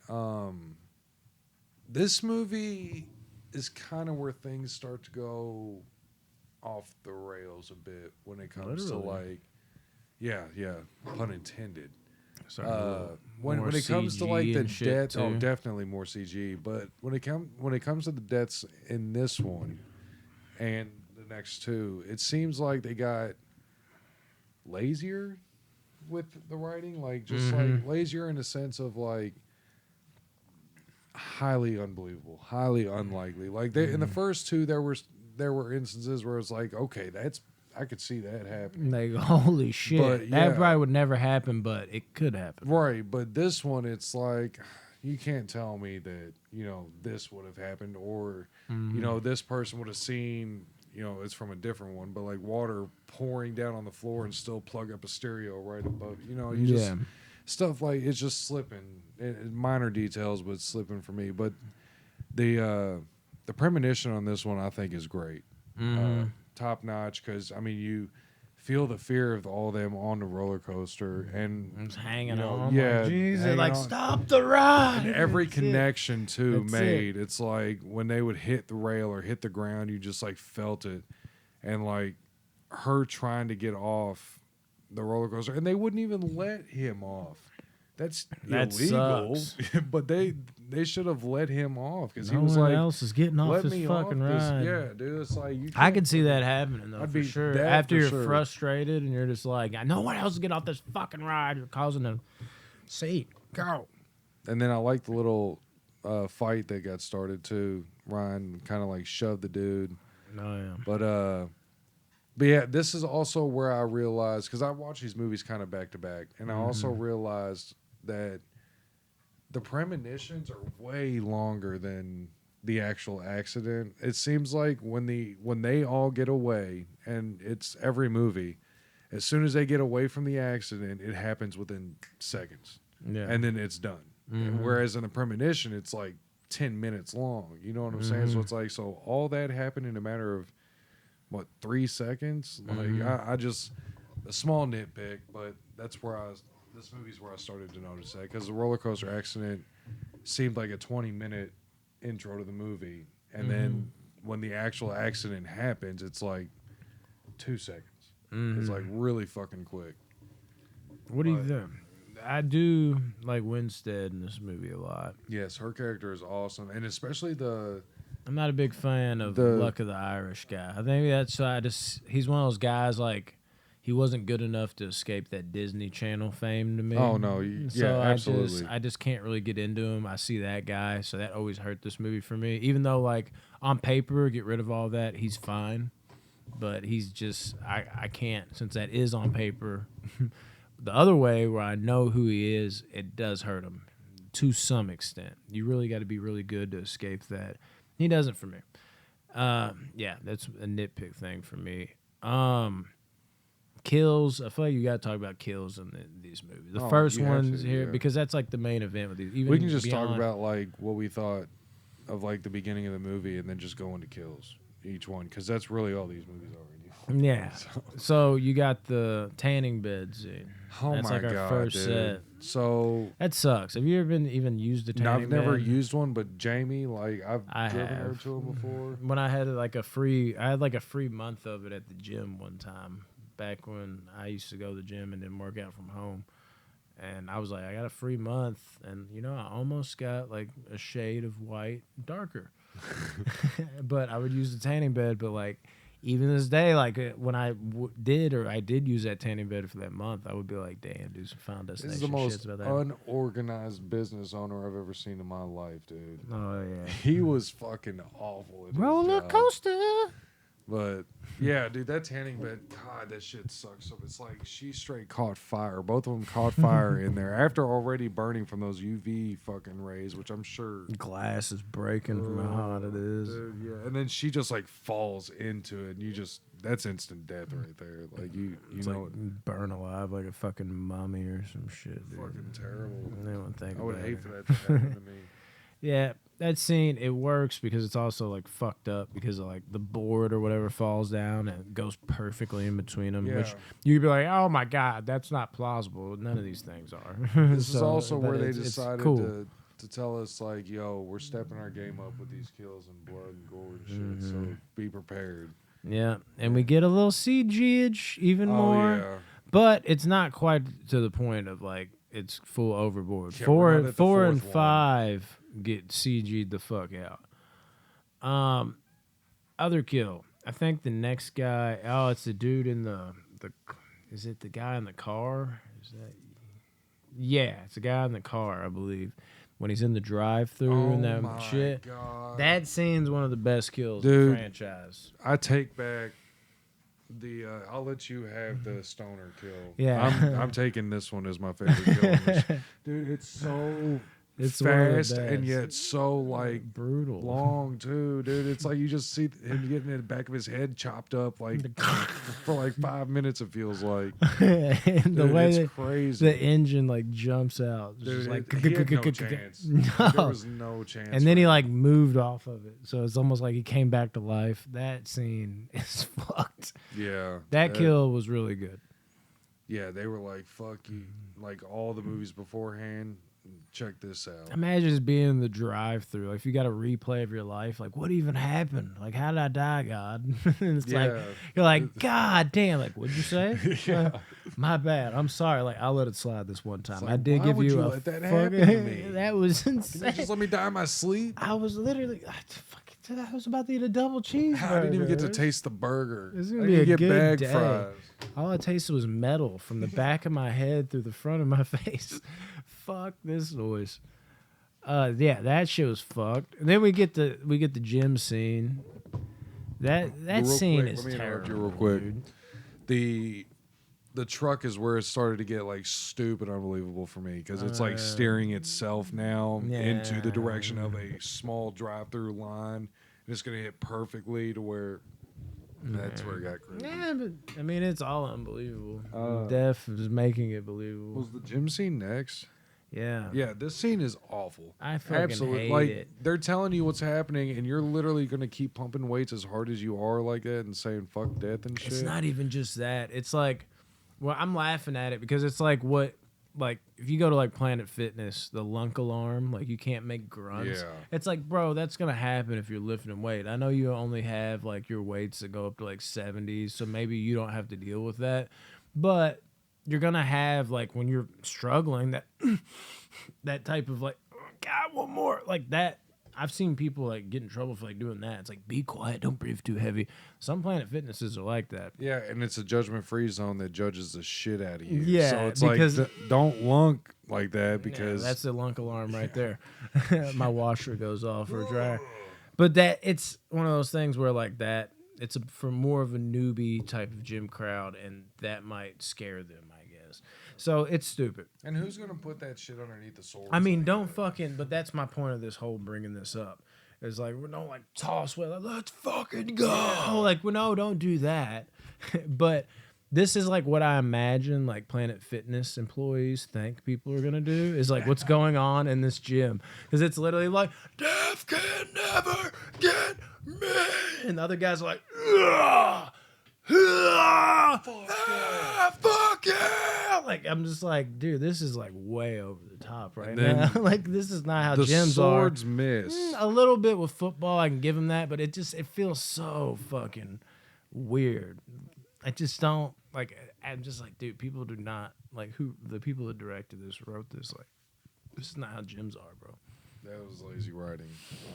This movie is kind of where things start to go off the rails a bit when it comes to Literally. like, yeah, pun intended. Starting a little When more it comes to like CG the and shit, death, oh, too. definitely more CG. But when it comes to the deaths in this one and the next two, it seems like they got lazier with the writing, like just like lazier in the sense of like highly unbelievable, highly unlikely. Like they, in the first two, there were instances where it's like, okay, that's I could see that happening, Like, holy shit. But, That yeah. probably would never happen, but it could happen. right? But this one, it's like you can't tell me that this would have happened, or this person would have seen. It's from a different one, but like water pouring down on the floor and still plug up a stereo right above. You just stuff like it's just slipping. Minor details, but slipping for me. But the premonition on this one, I think, is great. Top notch, because I mean, you feel the fear of all them on the roller coaster and Just hanging on. yeah, Like, Jesus, hanging like, on. stop the ride. And every That's it. connection too That's made. It's like when they would hit the rail or hit the ground, you just like felt it, and like her trying to get off the roller coaster, and they wouldn't even let him off. That illegal, sucks. but they should have let him off because No he was one like, else is getting off "Let this me fucking off this." ride. Yeah, dude, it's like you. I can't could see fucking- that happening though, I'd for be sure. that After for you're sure. frustrated and you're just like, no one else is getting off this fucking ride. You're causing a seat. Go. And then I like the little fight that got started too. Ryan kind of like shoved the dude. No, yeah. But yeah, this is also where I realized, because I watch these movies kind of back to back, and I also realized that the premonitions are way longer than the actual accident. It seems like when they all get away, and it's every movie, as soon as they get away from the accident, it happens within seconds, Yeah. and then it's done. Whereas in the premonition, it's like 10 minutes long. You know what I'm saying? So it's like, so all that happened in a matter of what, 3 seconds? Like I just a small nitpick, but that's where this movie's where I started to notice that, because the roller coaster accident seemed like a 20-minute intro to the movie, and then when the actual accident happens, it's like 2 seconds. It's like really fucking quick. What do you think? I do like Winstead in this movie a lot. Yes, her character is awesome, and especially I'm not a big fan of The- Luck of the Irish guy. I think that's why he's one of those guys like he wasn't good enough to escape that Disney Channel fame to me. Oh no, So yeah, absolutely. I just can't really get into him. I see that guy, so that always hurt this movie for me. Even though like on paper, get rid of all that, he's fine. But he's just I can't, since that is on paper. The other way where I know who he is, it does hurt him to some extent. You really got to be really good to escape that. He doesn't for me. Yeah, that's a nitpick thing for me. Kills. I feel like you got to talk about kills in these movies. The first you have ones to, here, yeah. because that's like the main event with these. Even We can just beyond, talk about like what we thought of like the beginning of the movie, and then just go into kills each one, because that's really all these movies are. Yeah. So you got the tanning bed scene. Oh That's my like our god, first dude. set. So That sucks. Have you ever even used a tanning I've never bed? used one, but Jamie, like I I've driven her have. to him before. When I had like a free month of it at the gym one time, back when I used to go to the gym and then work out from home. And I was like, I got a free month, and I almost got like a shade of white darker. But I would use the tanning bed, but like even this day, like when I did use that tanning bed for that month, I would be like, damn, do some Final This Destination is the most shits about that. unorganized business owner I've ever seen in my life, dude. Oh yeah. He was fucking awful at his Roller job. coaster. But yeah, dude, that tanning bed, God, that shit sucks. So it's like she straight caught fire. Both of them caught fire in there after already burning from those UV fucking rays, which I'm sure. Glass is breaking from how hot it is. Dude, yeah, and then she just like falls into it, and that's instant death right there. Like you It's know, like burn alive like a fucking mummy or some shit, dude. fucking terrible. I don't think I would about hate it. for that to happen to me. Yeah, that scene, it works because it's also like fucked up because of like the board or whatever falls down and it goes perfectly in between them. Yeah. Which you'd be like, oh my god, that's not plausible. None of these things are. This is also but where they it's decided cool. to tell us like, yo, we're stepping our game up with these kills and blood and gore and shit. So be prepared. Yeah, and we get a little CG even Oh more, yeah. but it's not quite to the point of like it's full overboard. Yeah, we're not at the Four and fourth one. 5 get CG'd the fuck out. Other kill. I think the next guy. Oh, it's the dude in the. Is it the guy in the car? Is that? Yeah, it's the guy in the car, I believe. When he's in the drive-through and that my shit. God. That scene's one of the best kills in Dude. the franchise. I take back the. I'll let you have the stoner kill. Yeah. I'm taking this one as my favorite kill. in this. Dude, it's so It's one of the fast and best. yet so like Brutal. long too, dude. It's like you just see him getting in the back of his head chopped up like for like 5 minutes. It feels like And the Dude, way it's that crazy. the engine like jumps out, it's Dude, just like he had no chance. There no. was no chance. And then he for him. like moved off of it, so it's almost like he came back to life. That scene is fucked. yeah, That kill was really good. Yeah, they were like, "Fuck you!" Like all the movies beforehand. Check this out. Imagine just being in the drive-through. Like, if you got a replay of your life, like what even happened? Like, how did I die, God? And it's like Yeah. you're like, God damn! Like, what'd you say? Yeah. My bad. I'm sorry. Like, I'll let it slide this one time. like, I did why give would you you a let that fucking- happen to me? That was Can you insane. just let me die in my sleep? I was literally, I was about to eat a double cheeseburger. I didn't even get to taste the burger. It's I gonna didn't be a get good bag day. fries. All I tasted was metal from the back of my head through the front of my face. Fuck this noise. Yeah, that shit was fucked. And then we get the gym scene. That Real scene quick, is let me interrupt terrible. you real quick. Dude. The truck is where it started to get like stupid unbelievable for me because it's like steering itself now into the direction of a small drive-through line. And it's gonna hit perfectly to where that's where it got crazy. Yeah, but I mean, it's all unbelievable. Uh, Def is making it believable. Was the gym scene next? Yeah. Yeah, this scene is awful. I fucking Absolutely. hate Like it. they're telling you what's happening, and you're literally gonna keep pumping weights as hard as you are like that, and saying "fuck death" and shit. It's not even just that. It's like, well, I'm laughing at it because it's like what, like if you go to like Planet Fitness, the lunk alarm, like you can't make grunts. Yeah. It's like, bro, that's gonna happen if you're lifting weight. I know you only have like your weights that go up to like 70s, so maybe you don't have to deal with that, but you're gonna have like when you're struggling that that type of like, God, one more like that. I've seen people like get in trouble for like doing that. It's like, be quiet, don't breathe too heavy. Some Planet Fitnesses are like that. Yeah, and it's a judgment-free zone that judges the shit out of you. Yeah, so it's because- like don't lunk like that Yeah, because that's the lunk alarm right there. My washer goes off for a dryer. But that it's one of those things where like that it's for more of a newbie type of gym crowd, and that might scare them, I guess. So it's stupid. And who's gonna put that shit underneath the swords? I mean, don't fucking. But that's my point of this whole bringing this up. Is like we don't like toss with like, let's fucking go. Like well, no, don't do that. But this is like what I imagine like Planet Fitness employees think people are gonna do is like what's going on in this gym because it's literally like death can never get me, and the other guys are like, "Ugh, fuck yeah!" Like I'm just like, dude, this is like way over the top right now. then Like this is not how the gyms swords are. miss. A little bit with football, I can give him that, but it feels so fucking weird. I just don't like. I'm just like, dude, people do not like who the people that directed this wrote this. Like, this is not how gyms are, bro. That was lazy writing,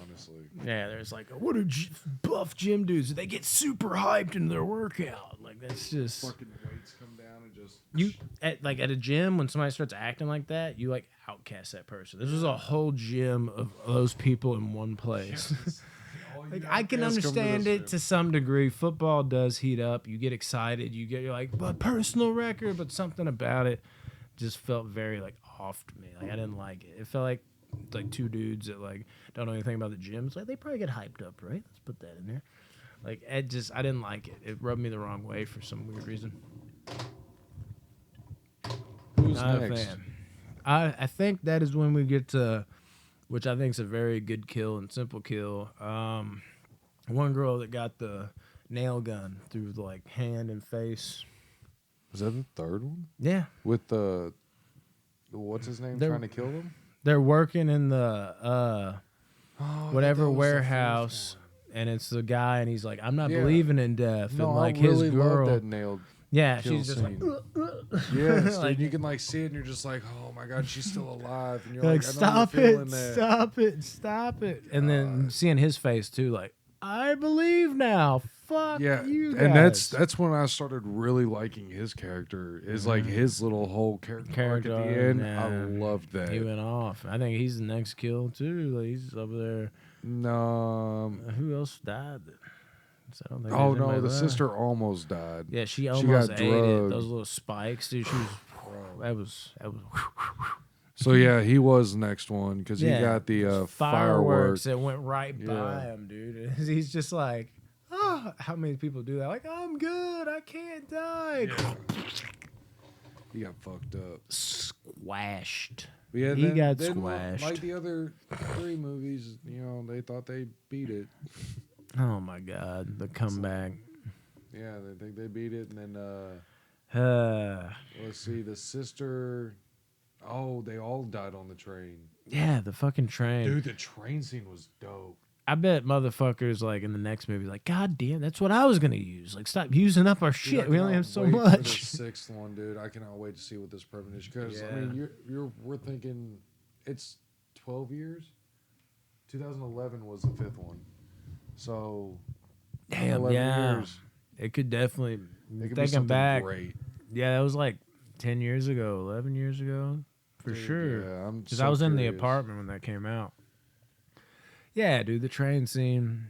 honestly. Yeah, there's like, what are buff gym dudes? They get super hyped in their workout. Like that's just Fucking weights come down and just you at a gym when somebody starts acting like that, you like outcast that person. This was a whole gym of those people in one place. Like I can understand it to some degree. Football does heat up. You get excited. You're like, but personal record. But something about it just felt very like off to me. Like I didn't like it. It felt like two dudes that like don't know anything about the gym. It's like they probably get hyped up, right? Let's put that in there. Like I didn't like it. It rubbed me the wrong way for some weird reason. Who's Not next? a fan. I think that is when we get to which I think is a very good kill and simple kill. One girl that got the nail gun through the like hand and face. Was that the third one? Yeah, With the what's his name They're- trying to kill them? they're working in the Oh, whatever warehouse, and it's the guy, and he's like, "I'm not believing in death." No, and like I really his girl, love that nailed. yeah, kill she's just scene. like, Yes, like, dude, you can like see it, and you're just like, "Oh my god, she's still alive," and you're like, like, "I know stop you're feeling it, that." stop it, stop it, and then seeing his face too, like, I believe now. Fuck Yeah, you guys. and that's when I started really liking his character. Is like his little whole character arc at the end. I loved that. He went off. I think he's the next kill too. Like, he's over there. No. Who else died? So I don't think Oh there's no, anybody the left. sister almost died. Yeah, she got almost ate it. drugged. Those little spikes, dude. She was. That was. So yeah, he was the next one because he got the fireworks. that went right Yeah. by him, dude. He's just like, oh, how many people do that? Like, I'm good. I can't die. Yeah. He got fucked up. Squashed. But yeah, He got then, squashed. Like the other 3 movies, they thought they beat it. Oh my God, the comeback. Yeah, they think they beat it, and then Uh, let's see, the sister. Oh, they all died on the train. yeah, the fucking train. Dude, the train scene was dope. I bet motherfuckers like in the next movie, like, God damn, that's what I was gonna use. Like, stop using up our Dude, shit. I We only cannot have so wait for much. the 6th one, dude. I cannot wait to see what this premonition. Because I Yeah. mean, we're thinking it's 12 years. 2011 was the 5th one, so Damn, 11 yeah. years. It could definitely. It could be Thinking something back, great. yeah, that was like 10 years ago, 11 years ago, for Dude, sure. Yeah, I'm Because so I was in the curious. apartment when that came out. Yeah, dude, the train scene,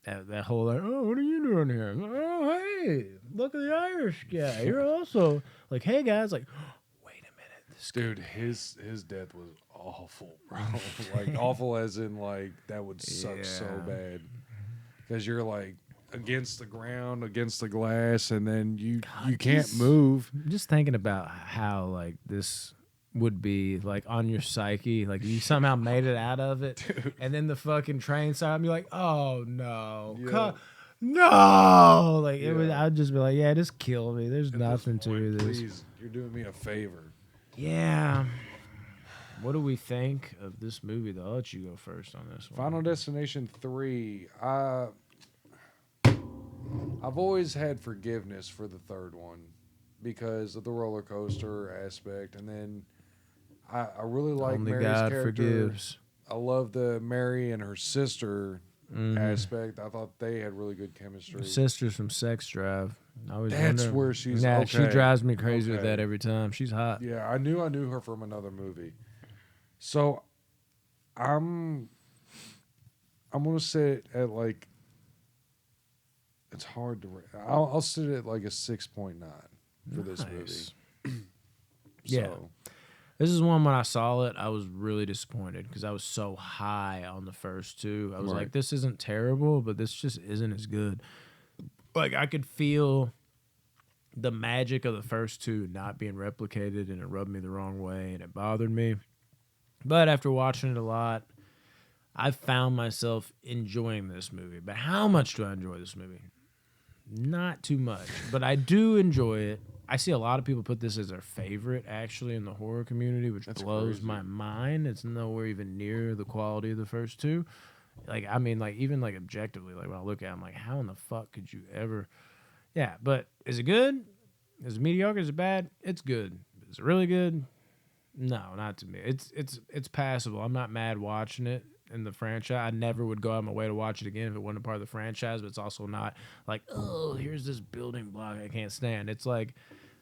that whole like, oh, what are you doing here? Oh, hey, look at the Irish guy. You're also like, hey guys, like, wait a minute, this guy. Dude, his death was awful, bro. Like awful as in like that would suck so Yeah. bad. Because you're like against the ground, against the glass, and then you can't just- move. Just thinking about how like this would be like on your psyche, like you somehow made it out of it, Dude. and then the fucking train side, and be like, oh no, Yeah. no, like it would. Yeah. I'd just be like, yeah, just kill me. There's At nothing this point, to this. Please, you're doing me a favor. Yeah. What do we think of this movie, though? I'll let you go first on this one. Final Destination 3. I've always had forgiveness for the third one because of the roller coaster aspect, and then I really like Only Mary's God character. forgives. I love the Mary and her sister Mhm. aspect. I thought they had really good chemistry. Sisters from Sex Drive. I always That's wonder- where she's Yeah, okay. she drives me crazy with Okay. that every time. She's hot. Yeah, I knew her from another movie. So I'm gonna say it at like it's hard to. I'll sit it at like a 6.9 for this movie. Nice. So, Yeah. This is one when I saw it, I was really disappointed because I was so high on the first two. I was Right. like, this isn't terrible, but this just isn't as good. Like, I could feel the magic of the first two not being replicated, and it rubbed me the wrong way, and it bothered me. But after watching it a lot, I found myself enjoying this movie. But how much do I enjoy this movie? Not too much, but I do enjoy it. I see a lot of people put this as their favorite, actually, in the horror community, which That's blows crazy. my mind. It's nowhere even near the quality of the first two. Like, I mean, like, even, like, objectively, like, when I look at it, I'm like, how in the fuck could you ever... Yeah, but is it good? Is it mediocre? Is it bad? It's good. Is it really good? No, not to me. It's passable. I'm not mad watching it in the franchise. I never would go out of my way to watch it again if it wasn't a part of the franchise, but it's also not like, oh, here's this building block I can't stand. It's like,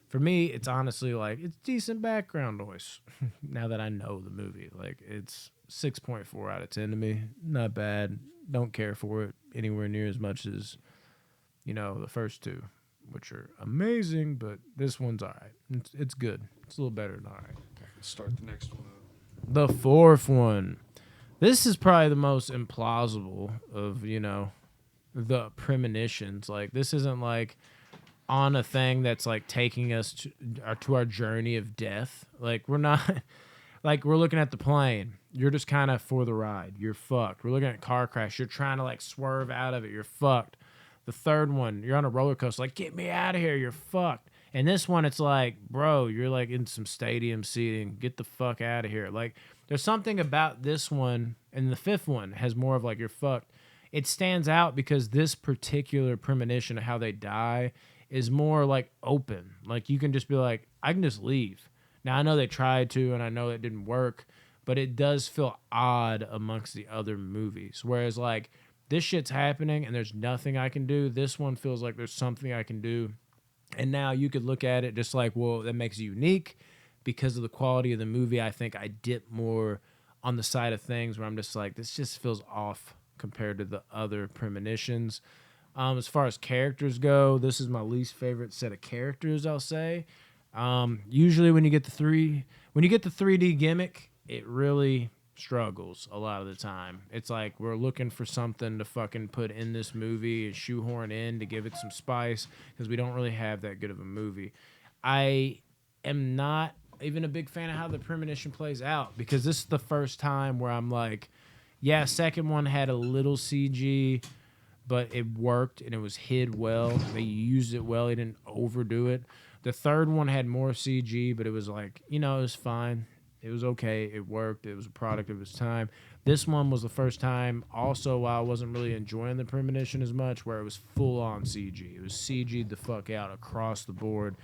for me, it's honestly like, it's decent background noise now that I know the movie. Like, it's 6.4 out of 10 to me. Not bad. Don't care for it anywhere near as much as, the first two, which are amazing, but this one's all right. It's good. It's a little better than all right. start the next one. The fourth one. This is probably the most implausible of, the premonitions. Like, this isn't like on a thing that's like taking us to our journey of death. Like, we're not, like, we're looking at the plane you're just kind of for the ride. You're fucked. We're looking at car crash. You're trying to like swerve out of it. You're fucked. The third one, you're on a roller coaster. Like, get me out of here. You're fucked. And this one, it's like, bro, you're like in some stadium seating. Get the fuck out of here. Like, there's something about this one, and the fifth one has more of like, you're fucked. It stands out because this particular premonition of how they die is more like open. Like, you can just be like, I can just leave. Now, I know they tried to, and I know it didn't work, but it does feel odd amongst the other movies. Whereas, like, this shit's happening and there's nothing I can do. This one feels like there's something I can do. And now you could look at it just like, well, that makes it unique because of the quality of the movie. I think I dip more on the side of things where I'm just like, this just feels off compared to the other premonitions. As far as characters go, this is my least favorite set of characters, I'll say. Usually when you get the 3D gimmick, it really struggles a lot of the time. It's like we're looking for something to fucking put in this movie and shoehorn in to give it some spice because we don't really have that good of a movie. I am not even a big fan of how the premonition plays out because this is the first time where I'm like, yeah, second one had a little CG, but it worked and it was hid well. They used it well. They didn't overdo it. The third one had more CG, but it was like, it was fine. It was okay. It worked. It was a product of its time. This one was the first time also while I wasn't really enjoying the premonition as much where it was full on CG. It was CG'd the fuck out across the board.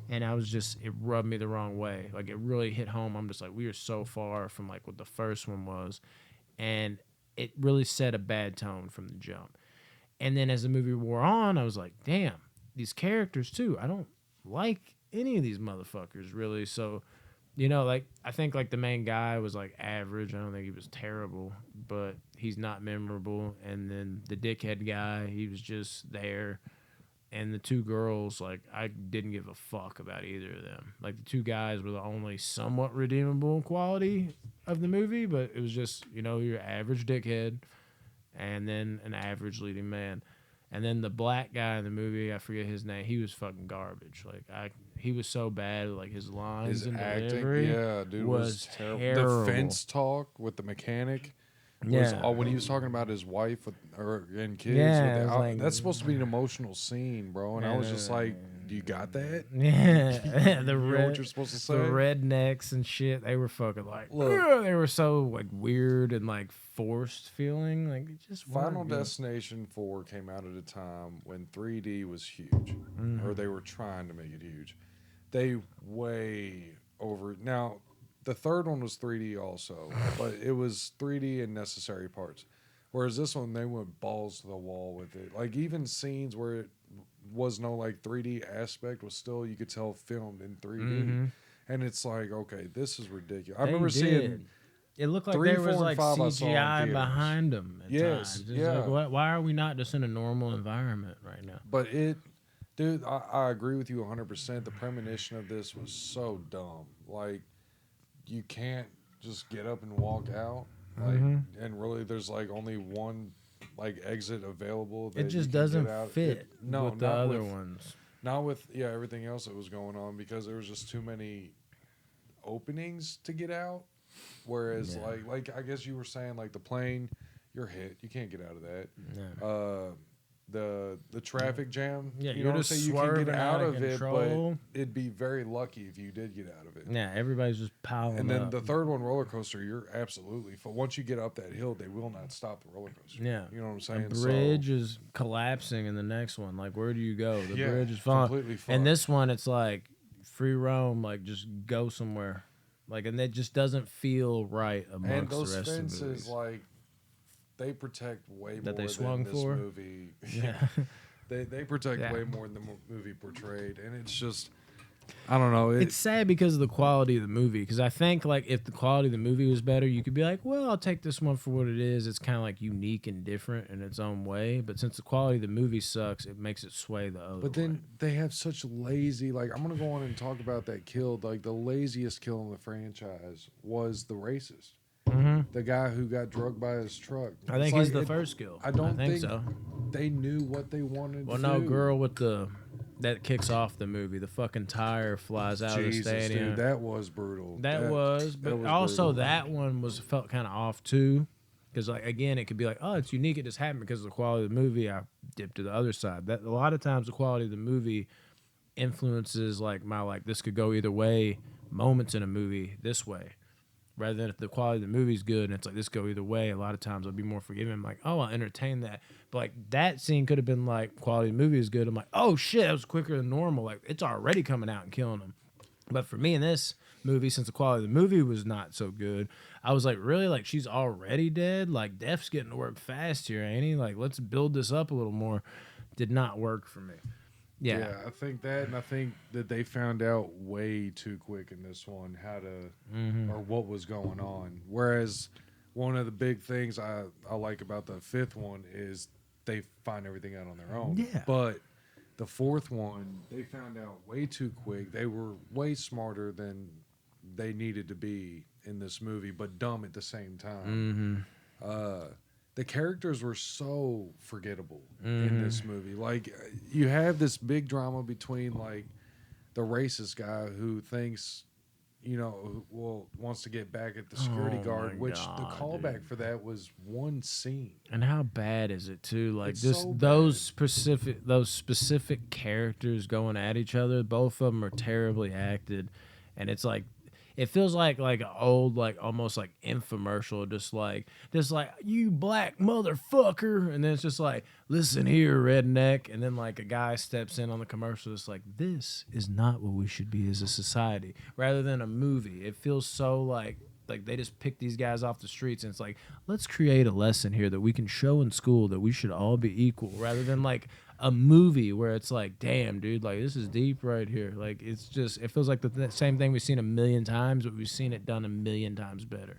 And it rubbed me the wrong way. Like it really hit home. I'm just like, we are so far from like what the first one was. And it really set a bad tone from the jump. And then as the movie wore on, I was like, damn, these characters too. I don't like any of these motherfuckers really. So, like I think like the main guy was like average. I don't think he was terrible, but he's not memorable. And then the dickhead guy, he was just there. And the two girls, like I didn't give a fuck about either of them. Like the two guys were the only somewhat redeemable quality of the movie, but it was just, your average dickhead and then an average leading man. And then the black guy in the movie, I forget his name, he was fucking garbage. Like he was so bad, like his lines His and acting, delivery yeah, dude, was terrible. The fence talk with the mechanic was when he was talking about his wife and kids. Yeah, that's supposed to be an emotional scene, bro. And I was just like, "Do you got that? Yeah, you know what you're supposed to say?" The rednecks and shit, they were fucking like, Look, they were so like weird and like forced feeling. Like it just Final good. Destination 4 came out at a time when 3D was huge, or they were trying to make it huge. They way over now. The third one was 3D also, but it was 3D in necessary parts. Whereas this one, they went balls to the wall with it. Like even scenes where it was no like 3D aspect was still, you could tell, filmed in 3D. And it's like, okay, this is ridiculous. I remember seeing it looked like 3, there was 4, like and 5 I saw in CGI theaters. behind them. At times. Yeah. Like, why are we not just in a normal environment right now? But dude, I agree with you 100%. The premonition of this was so dumb. Like, you can't just get up and walk out. Like, and really, there's like only one like exit available. That it just you can doesn't get out. fit No, with the not other with, ones. Not with everything else that was going on because there was just too many openings to get out. Whereas like I guess you were saying like the plane, you're hit. You can't get out of that. Yeah. The traffic jam. Yeah, you know what I'm saying? You can get out of it, control. but it'd be very lucky if you did get out of it. Yeah, everybody's just piling up. And then the third one, roller coaster, you're absolutely. Once you get up that hill, they will not stop the roller coaster. Yeah, you know what I'm saying. The bridge is collapsing in the next one. Like, where do you go? The bridge is falling. Completely fucked. And this one, it's like free roam. Like, just go somewhere. Like, and that just doesn't feel right amongst the rest of the movies. And those fences, like, they protect way that more they swung than this for? movie. Yeah. They protect way more than the movie portrayed, and it's just, I don't know. It's sad because of the quality of the movie. Because I think like if the quality of the movie was better, you could be like, well, I'll take this one for what it is. It's kind of like unique and different in its own way. But since the quality of the movie sucks, it makes it sway the other. But then they have such lazy. Like I'm gonna go on and talk about that kill. Like the laziest kill in the franchise was the racist. The guy who got drugged by his truck. I think he's the first kill. I don't think so. They knew what they wanted. Well, to no, do. girl with the that kicks off the movie. The fucking tire flies out of the Jesus, stadium. dude, that was brutal. That was, but was also brutal. that one felt kind of off too, because like again, it could be like, oh, it's unique. It just happened because of the quality of the movie. I dipped to the other side. That a lot of times the quality of the movie influences like my like this could go either way moments in a movie this way, rather than if the quality of the movie's good and it's like this go either way. A lot of times I'll be more forgiving. I'm like, oh, I'll entertain that. But like that scene could have been like quality of the movie is good. I'm like, oh shit, that was quicker than normal. Like it's already coming out and killing them. But for me in this movie, since the quality of the movie was not so good, I was like, really? Like, she's already dead? Like, Def's getting to work fast here, ain't he? Like, let's build this up a little more. Did not work for me. Yeah. I think that, and I think that they found out way too quick in this one how to, or what was going on. Whereas one of the big things I like about the fifth one is they find everything out on their own. Yeah. But the fourth one, they found out way too quick. They were way smarter than they needed to be in this movie, but dumb at the same time. The characters were so forgettable in this movie. Like, you have this big drama between, like, the racist guy who thinks, you know, wants to get back at the security guard, which the callback for that was one scene. And how bad is it too? Like It's just so those specific characters going at each other. Both of them are terribly acted, and it's like it feels like an old like almost like infomercial, just like you black motherfucker, and then it's just like listen here redneck, and then like a guy steps in on the commercial. It's like this is not what we should be as a society, rather than a movie. It feels so like they just pick these guys off the streets and it's like let's create a lesson here that we can show in school that we should all be equal, rather than like a movie where it's like damn dude, like this is deep right here. Like it's just it feels like the same thing we've seen a million times, but we've seen it done a million times better.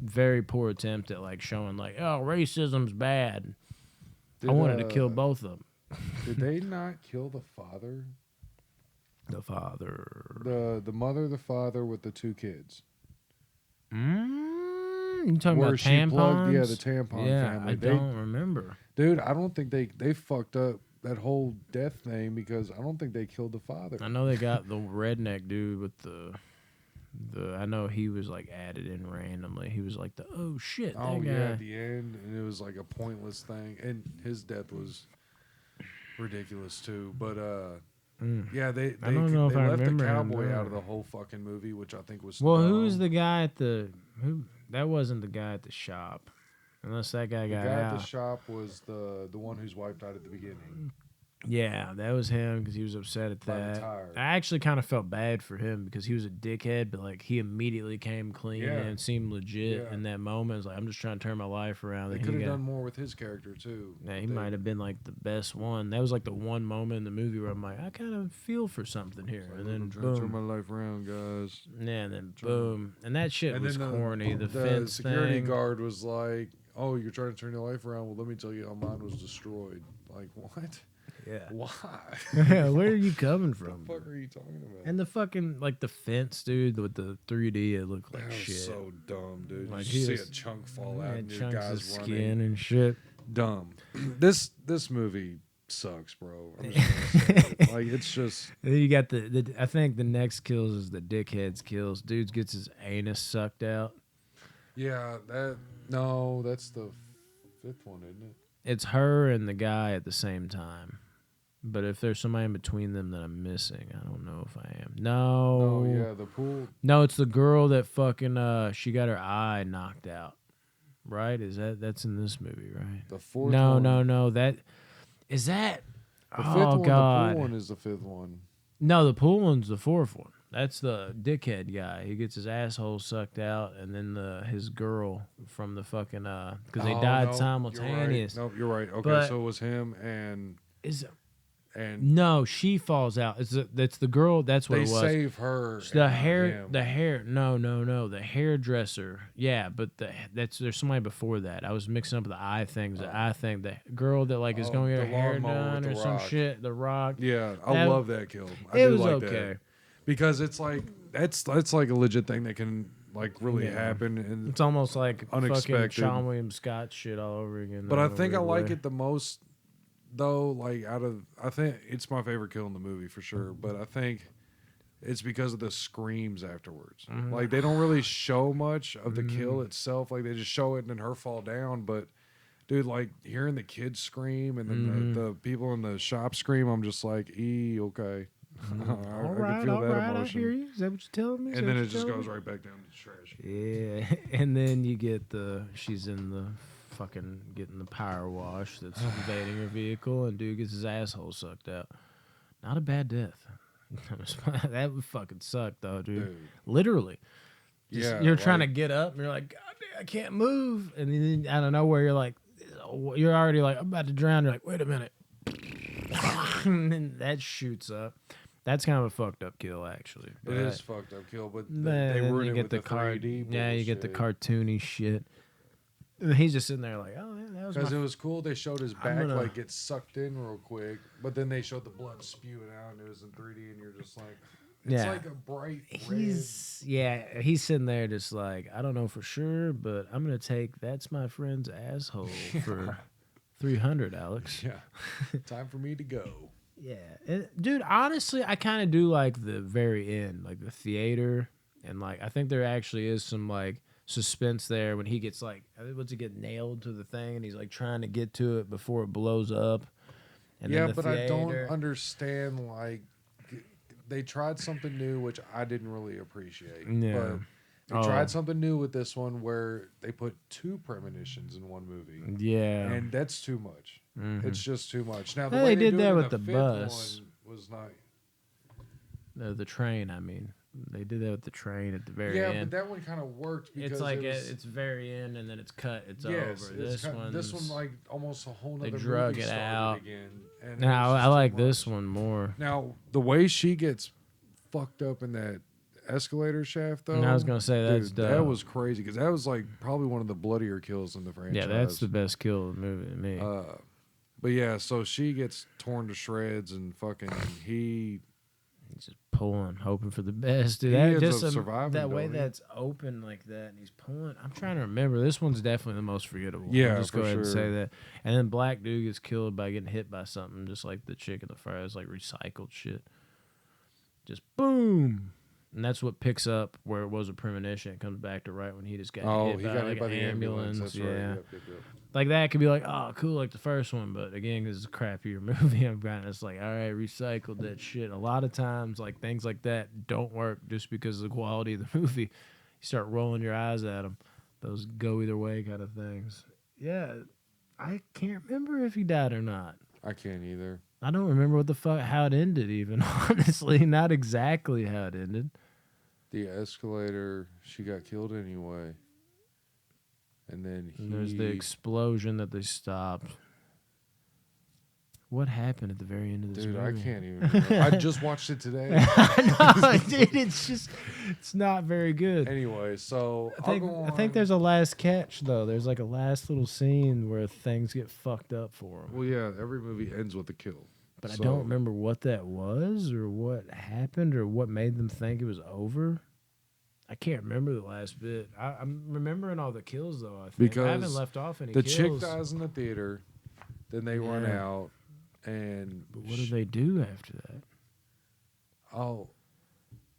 Very poor attempt at like showing like oh racism's bad. I wanted to kill both of them. Did they not kill the father? The father, the mother, the father with the two kids. You talking Where about she tampons? plugged, the tampon family. I don't remember. Dude, I don't think they fucked up that whole death thing because I don't think they killed the father. I know they got the redneck dude with the I know he was like added in randomly. He was like oh shit, that guy. Yeah, at the end, and it was like a pointless thing, and his death was ridiculous too. But yeah, they don't know if I left the remember him cowboy doing out of it. the whole fucking movie, which I think was Well, dumb. who's the guy at the who? That wasn't the guy at the shop, unless that guy got The guy out. at the shop was the one who's wiped out at the beginning. Yeah, that was him because he was upset at By the that. tire. I actually kind of felt bad for him because he was a dickhead, but like he immediately came clean Yeah. and seemed legit Yeah. in that moment. It's like I'm just trying to turn my life around. They And could have he got- done more with his character too. Yeah, he They- might have been like the best one. That was like the one moment in the movie where I'm like, I kind of feel for something here, Like, and then I'm trying to turn boom, my life around, guys. yeah, and then boom, and that shit And was then corny. The The fence security thing. guard was like, "Oh, you're trying to turn your life around? Well, let me tell you how mine was destroyed." Like, what? Yeah, Why? where are you coming What from? the fuck are you talking about? And the fucking like the fence, dude, with the 3D, it looked That like was shit. so dumb, dude. Like, you he see was- a chunk fall out Yeah, and your chunks of guys skin running. and shit. Dumb. This movie sucks, bro. I'm just gonna say it. Like, it's just And then you got the I think the next kills is the dickhead's kills. Dude gets his anus sucked out. yeah. That's the fifth one, isn't it? It's her and the guy at the same time. But if there's somebody in between them that I'm missing, I don't know if I am. No. Oh yeah, the pool. No, it's the girl that fucking she got her eye knocked out. Right? That's in this movie, right? The fourth. No, one. no. That is that. The Oh fifth one. God. The pool one is the fifth one. No, the pool one's the fourth one. That's the dickhead guy. He gets his asshole sucked out, and then his girl from the fucking because they Oh, died no, simultaneous. Nope, you're right. Okay, But- so it was him and Is and she falls out. That's the girl. That's what they it was. save her. It's and the not hair. him. The hair. No. The hairdresser. Yeah, but there's somebody before that. I was mixing up the eye things. The eye thing. The girl that like is Oh, going to get the her hair lawnmower done with or the some rock. shit. The Rock. Yeah, I That- love that kill. I It do was like okay. that. Because it's like that's like a legit thing that can like really Yeah. happen. And It's almost like fucking Unexpected. Sean William Scott shit all over again. but though, I in a think I weird like way. it the most though, like I think it's my favorite kill in the movie for sure. But I think it's because of the screams afterwards. Like they don't really show much of the kill itself. Like they just show it and then her fall down. But dude, like hearing the kids scream and then the people in the shop scream, I'm just like, okay. All I can right, feel all that right, emotion. I hear you. Is that what you're telling me? And then it just goes right back down to the trash. Yeah, and then you get she's in the fucking getting the power wash that's invading her vehicle, and dude gets his asshole sucked out. Not a bad death. That would fucking suck though, dude. Literally. Just, you're trying to get up, and you're like, God damn, I can't move, and then out of nowhere, you're already like, I'm about to drown. You're like, wait a minute, and then that shoots up. That's kind of a fucked up kill, actually. It is fucked up kill, but Then they ruin you it get with the the card. 3D Yeah, you get the bullshit. cartoony shit. And he's just sitting there like, oh, yeah, that was Because my it was cool. They showed his back gonna- like get sucked in real quick, but then they showed the blood spewing out, and it was in 3D, and you're just like, it's like a bright red. He's sitting there just like, I don't know for sure, but I'm gonna take that's my friend's asshole for 300, Alex. Yeah, time for me to go. Yeah, dude. Honestly, I kind of do like the very end, like the theater, and like I think there actually is some like suspense there when he gets like, what's he get nailed to the thing, and he's like trying to get to it before it blows up. And Yeah, then the but I don't theater- understand like they tried something new, which I didn't really appreciate. Yeah. But they tried something new with this one where they put 2 premonitions in one movie. Yeah, And that's too much. It's just too much. Now the Well, way they did do that it in with the 5th bus. one was not. the train. I mean, they did that with the train at the very Yeah, end. but that one kind of worked because It's like it was, it's very end, and then it's cut. It's yes, over. it's this one one's- like almost a whole they nother drug movie it started out. again. And it Now was I just too like this much. one more. Now the way she gets fucked up in that escalator shaft, though. And I was gonna say that's dude, that dope. was crazy because that was like probably one of the bloodier kills in the franchise. Yeah, that's the best kill of the movie to me. But yeah, so she gets torn to shreds and fucking he. He's just pulling, hoping for the best. Dude, He that ends just up surviving, that way don't he? that's open like that, and he's pulling. I'm trying to remember. This one's definitely the most forgettable. Yeah, I'll just go for ahead and say sure. that. And then Black Dude gets killed by getting hit by something, just like the chick in the fire. It's like recycled shit. Just boom. And that's what picks up where it was a premonition. It comes back to right when he just got Oh, hit he by, got like, hit by an the ambulance. That's yeah. right. Yep. Like that could be like, oh, cool, like the first one, but again, because it's a crappier movie, I'm kind of just like, all right, recycled that shit. A lot of times, like things like that don't work just because of the quality of the movie. You start rolling your eyes at them. Those go either way kind of things. Yeah, I can't remember if he died or not. I can't either. I don't remember what the fuck how it ended even. Honestly, not exactly how it ended. The escalator, she got killed anyway. And then And there's the explosion that they stopped. What happened at the very end of this dude, movie? I can't even remember. I just watched it today. No, dude, it's not very good. Anyway, so I think there's a last catch though. There's like a last little scene where things get fucked up for him. Well, yeah, every movie ends with a kill. But So- I don't remember what that was or what happened or what made them think it was over. I can't remember the last bit. I'm remembering all the kills though. I think I haven't Because left off any The kills. chick dies in the theater, then they run Yeah. out, and But what do they do after that? Oh,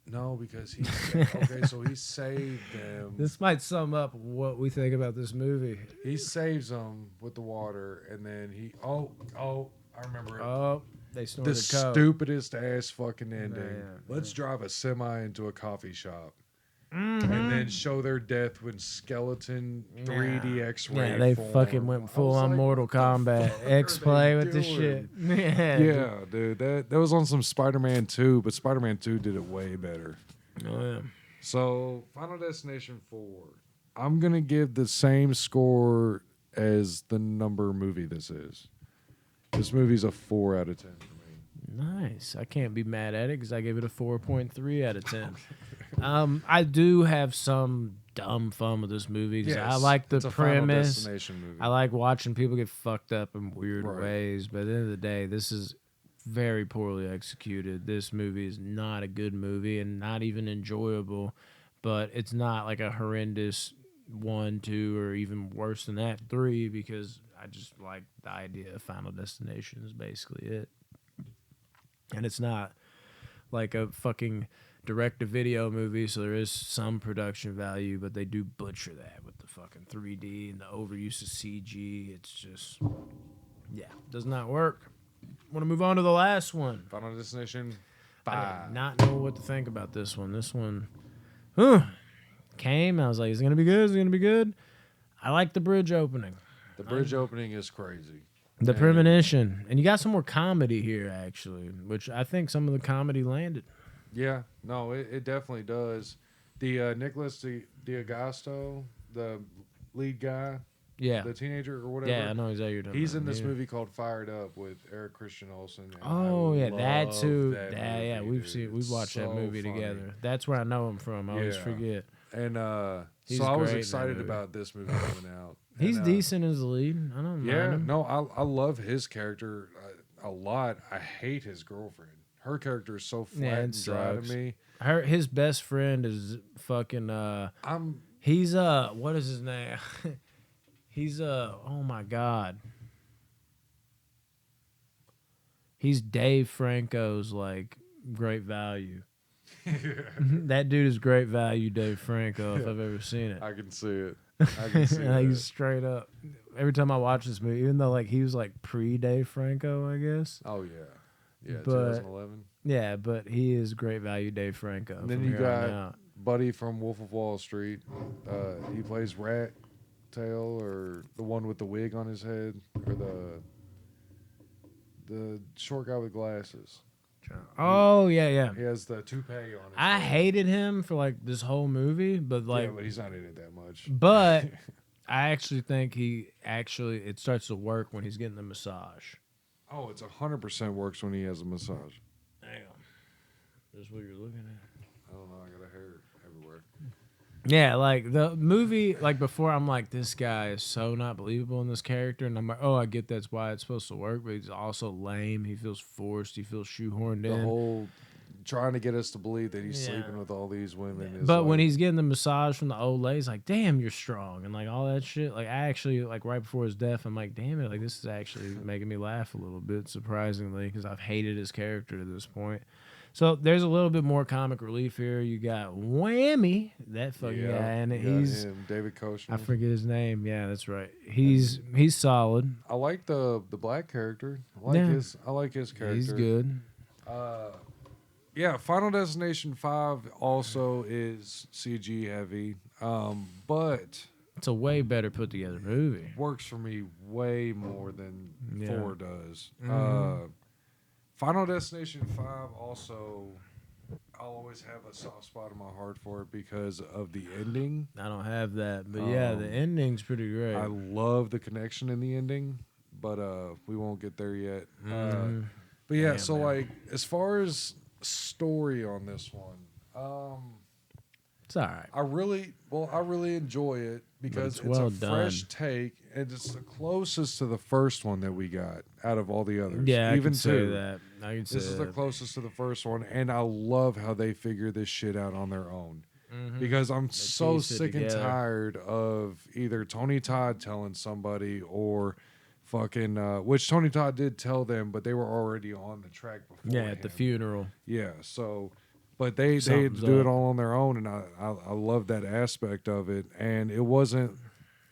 no, because he okay, so he saved them. This might sum up what we think about this movie. He saves them with the water, and then he I remember it. Oh, they snorted The coke. stupidest ass fucking ending. Yeah, Let's drive a semi into a coffee shop. Mm-hmm. And then show their death when skeleton 3D X-ray. Yeah, they form. fucking went I full was on like, Mortal what the Kombat. fuck are X-Play they with the doing? shit. Yeah. Yeah, dude, that was on some Spider-Man 2, but Spider-Man 2 did it way better. Oh, yeah. So, Final Destination 4. I'm going to give the same score as the number movie this is. This movie's a 4 out of 10 for me. Nice. I can't be mad at it because I gave it a 4.3 out of 10. I do have some dumb fun with this movie because I like the it's a Final premise. Destination movie. I like watching people get fucked up in weird Right. ways, but at the end of the day, this is very poorly executed. This movie is not a good movie and not even enjoyable, but it's not like a horrendous 1, 2, or even worse than that 3 because I just like the idea of Final Destination is basically it. And it's not like a fucking direct-to-video movie, so there is some production value, but they do butcher that with the fucking 3D and the overuse of CG. It's just, yeah, does not work. Want to move on to the last one. Final Destination I 5. did not know what to think about this one. This one came. I was like, is it going to be good? Is it going to be good? I like the bridge opening. The bridge opening is crazy. The premonition. And you got some more comedy here, actually, which I think some of the comedy landed. Yeah, no, it definitely does. The Nicholas D'Agosto, the lead guy, Yeah. the teenager or whatever. Yeah, I know exactly what you're talking He's about. in this Yeah. movie called Fired Up with Eric Christian Olsen. and Oh I yeah, that love too. that Yeah, movie, we've dude. seen, we've It's watched that so movie funny. together. That's where I know him from. I always Yeah. forget. And He's so I was great in that excited movie. about this movie coming out. He's And, decent as the lead. I don't mind Yeah, him. no, I love his character a lot. I hate his girlfriend. Her character is so flat Yeah, it and dry to sucks. me. His best friend is fucking. He's what is his name? He's oh my god. He's Dave Franco's like great value. That dude is great value, Dave Franco, if I've ever seen it. I can see it. I can see Like, it. he's straight up. Every time I watch this movie, even though like he was like pre Dave Franco, I guess. Oh yeah, yeah. But- 2011. Yeah, but he is great value, Dave Franco. And then from you here on got out. Buddy from Wolf of Wall Street. He plays Rat Tail, or the one with the wig on his head, or the short guy with glasses. Oh yeah, yeah. He has the toupee on his I head. hated him for like this whole movie, but like, Yeah, but he's not in it that much. but I actually think it starts to work when he's getting the massage. Oh, it's 100% works when he has a massage. Damn, that's what you're looking at. I don't know. I got a hair everywhere. Yeah, like the movie, like before, I'm like, this guy is so not believable in this character, and I'm like, oh, I get that's why it's supposed to work, but he's also lame. He feels forced. He feels shoehorned The in. whole trying to get us to believe that he's Yeah. sleeping with all these women. Is But when like- he's getting the massage from the old lady, he's like, damn, you're strong, and like all that shit. Like I actually, like right before his death, I'm like, damn it, like this is actually making me laugh a little bit, surprisingly, because I've hated his character to this point. So there's a little bit more comic relief here. You got Whammy, that fucking guy, and you got he's him, David Kochner. I forget his name. Yeah, that's right. He's solid. I like the black character. I like his character. He's good. Yeah, Final Destination 5 also is CG heavy, but It's a way better put together movie. works for me way more than Yeah. 4 does. Mhm. Final Destination 5 also, I'll always have a soft spot in my heart for it because of the ending. I don't have that, but yeah, the ending's pretty great. I love the connection in the ending, but we won't get there yet. Mhm. But yeah, Damn, so man. like as far as story on this one, It's all right. I really enjoy it because it's it's well a fresh done. take and it's the closest to the first one that we got out of all the others. Yeah, I even can say two. that. I can say This is the that. closest to the first one, and I love how they figure this shit out on their own. Mhm. Because I'm so piece it sick and together. tired of either Tony Todd telling somebody or fucking which Tony Todd did tell them, but they were already on the track before. Yeah, at the funeral. Yeah, so but they Something's do it up. all on their own, and I love that aspect of it, and it wasn't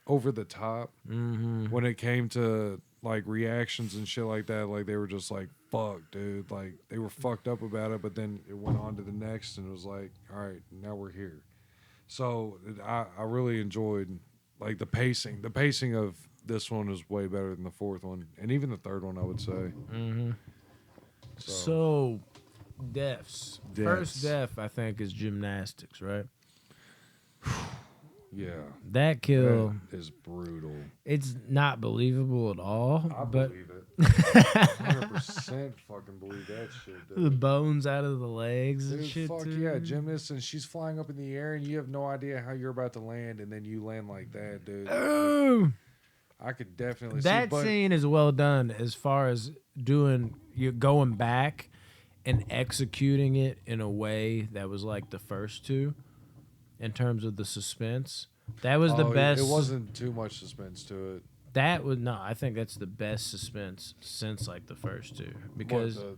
over the top Mm-hmm. when it came to like reactions and shit like that. Like they were just like, "Fuck, dude!" Like they were fucked up about it, but then it went on to the next, and it was like, "All right, now we're here." So I really enjoyed like the pacing. The pacing of this one is way better than the fourth one, and even the third one, I would say. Mm-hmm. So, So, deaths. First Deaths. death, I think, is gymnastics, right? yeah, That kill, that is brutal. it's not believable at all. I but believe it. 100% fucking believe that shit, the dude. bones out of the legs and Dude, shit. fuck too. yeah, gymnast, and she's flying up in the air, and you have no idea how you're about to land, and then you land like that, dude. Ooh. I could definitely That see, but scene is well done as far as you going back and executing it in a way that was like the first two in terms of the suspense. That was the best. It wasn't too much suspense to it. That would no. I think that's the best suspense since like the first two because What,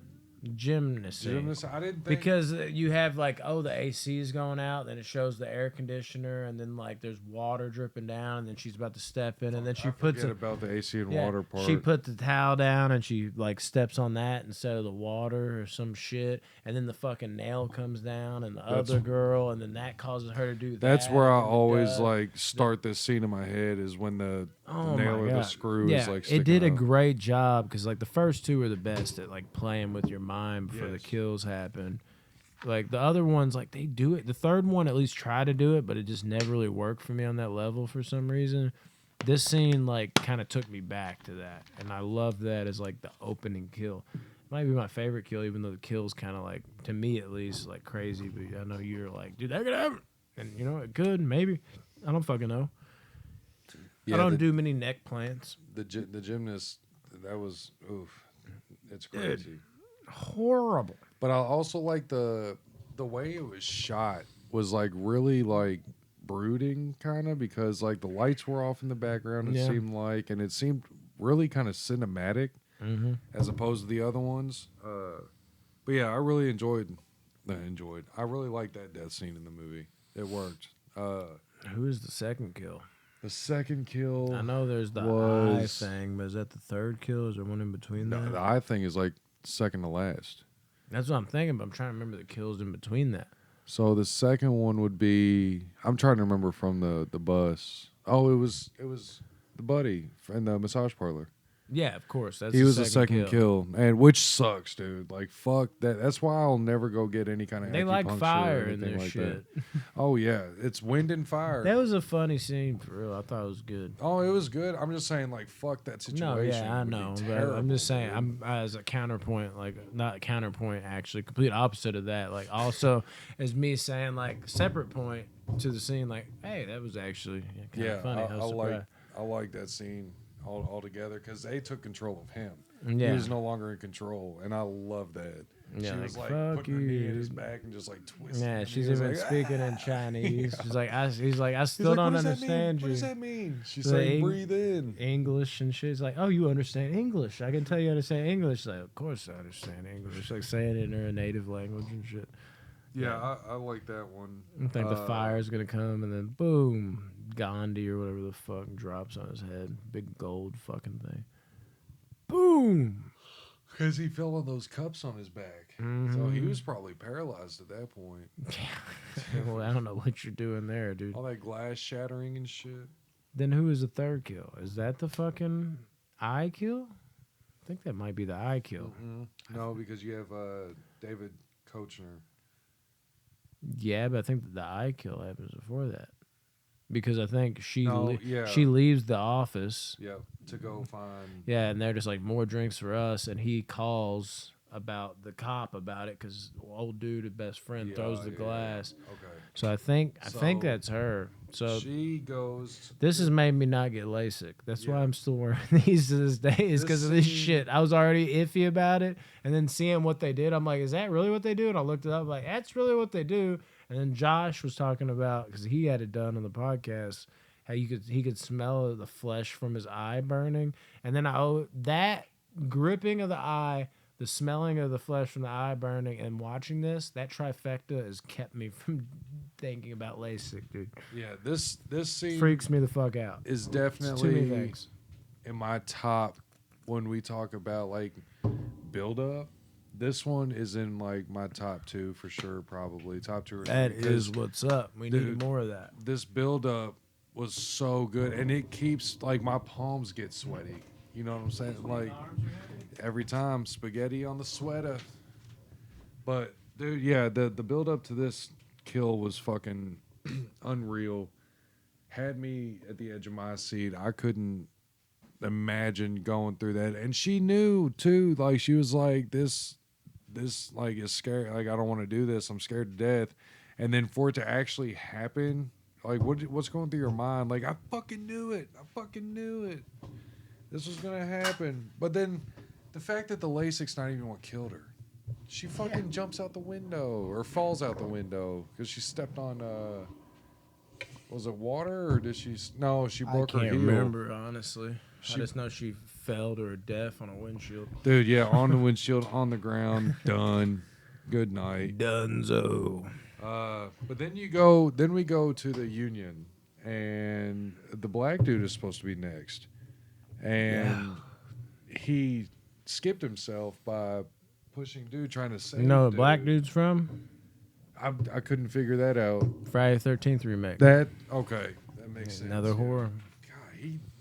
gymnast. I didn't think Because you have like, oh, the AC is going out, then it shows the air conditioner, and then like there's water dripping down, and then she's about to step in, and then she I puts forget it. about the AC and Yeah, water part. she put the towel down and she like steps on that instead of the water or some shit, and then the fucking nail comes down and the other girl, and then that causes her to do that. That's where I and then the always dust. like start this scene in my head is when the Oh nail my or God. the screw yeah, is like it sticking did a out. great job because like the first two are the best at like playing with your mind before the Yes. kills happen. Like the other ones, like they do it. The third one at least try to do it, but it just never really worked for me on that level for some reason. This scene like kind of took me back to that, and I love that as like the opening kill. It might be my favorite kill, even though the kill's kind of like to me at least like crazy. But I know you're like, dude, that could happen, and you know it could maybe. I don't fucking know. Yeah, I don't do many neck plants. the gymnast. That was oof. It's crazy. Horrible. But I also like the way it was shot was like really like brooding kind of because like the lights were off in the background. It Yeah. seemed like, and it seemed really kind of cinematic Mm-hmm. as opposed to the other ones. But yeah, I really enjoyed. I really liked that death scene in the movie. It worked. Who is the second kill? The second kill. I know there's the eye was- thing, but is that the third kill? Is there one in between No, that? the eye thing is like second to last. That's what I'm thinking, but I'm trying to remember the kills in between that. So the second one would be I'm trying to remember from the bus. Oh, it was the buddy in the massage parlor. Yeah, of course. That's He was the second kill, and which sucks, dude. Like fuck that. That's why I'll never go get any kind of They like acupuncture or fire in anything their like shit. that. Oh yeah, it's wind and fire. That was a funny scene for real. I thought it was good. Oh, it was good. I'm just saying, like fuck that situation. No, yeah, I It would be know, but terrible, I'm just saying, dude. I'm as a counterpoint, like not counterpoint, actually, complete opposite of that. Like also as me saying, like separate point to the scene, like, hey, that was actually kind of funny. I was I like that scene all together because they took control of him. Yeah. He was no longer in control, and I love that. Yeah, She like, was like fuck putting her knee in his you. back and just like twisting. Yeah, and she's he was even like, speaking in "Ah." Chinese. She's like, he's like, I He's still like, don't "What does that mean? understand What you. does that mean? She's So saying, Eng- breathe in. English and shit. He's like, oh, you understand English? I can tell you understand English. Like, of course I understand English. Like saying it in her native language and shit. Yeah, I like that one. I think the fire is gonna come and then boom, Gandhi or whatever the fuck drops on his head. Big gold fucking thing. Boom. Because he fell on those cups on his back. So Mm-hmm. he was probably paralyzed at that point. Well, I don't know what you're doing there, dude. All that glass shattering and shit. Then who is the third kill? Is that the fucking eye kill? I think that might be the eye kill. No, because you have David Kochner. Yeah, but I think the eye kill happens before that. Because I think she No, yeah. she leaves the office. Yep, to go find. Yeah, and they're just like, more drinks for us. And he calls about the cop about it because old dude, his best friend, throws the glass. Okay. So I think So, that's her. So she goes. this has made me not get LASIK. That's why Yeah. I'm still wearing these to this day, is because of this scene- shit. I was already iffy about it, and then seeing what they did, I'm like, is that really what they do? And I looked it up, like, that's really what they do. And then Josh was talking about, because he had it done on the podcast, how he could smell the flesh from his eye burning, and then that gripping of the eye, the smelling of the flesh from the eye burning, and watching this, that trifecta has kept me from thinking about LASIK, dude. Yeah, this scene Freaks me the fuck out. is It's too many definitely things. in my top when we talk about like build up. This one is in like my top two for sure, probably top two. Or That three, 'cause is what's up. We Dude. need more of that. this build up was so good, and it keeps like my palms get sweaty. You know what I'm saying? Like every time spaghetti on the sweater. But dude, yeah, the build up to this kill was fucking unreal. Had me at the edge of my seat. I couldn't imagine going through that. And she knew too. Like she was like, this like is scary. Like I don't want to do this. I'm scared to death. And then for it to actually happen, like what's going through your mind? Like I fucking knew it. I fucking knew it. This was gonna happen. But then the fact that the LASIK's not even what killed her. She fucking jumps out the window or falls out the window because she stepped on was it water or did she? No, she broke her I can't heel. remember, honestly. I just know she fell to her death on a windshield. Dude, yeah, on the windshield, on the ground, done. Good night. Dunzo. But then we go to the Union, and the black dude is supposed to be next, and he skipped himself by pushing dude trying to save. You know where dude. black dude's from? I couldn't figure that out. Friday the 13th remake. That makes sense. Another horror.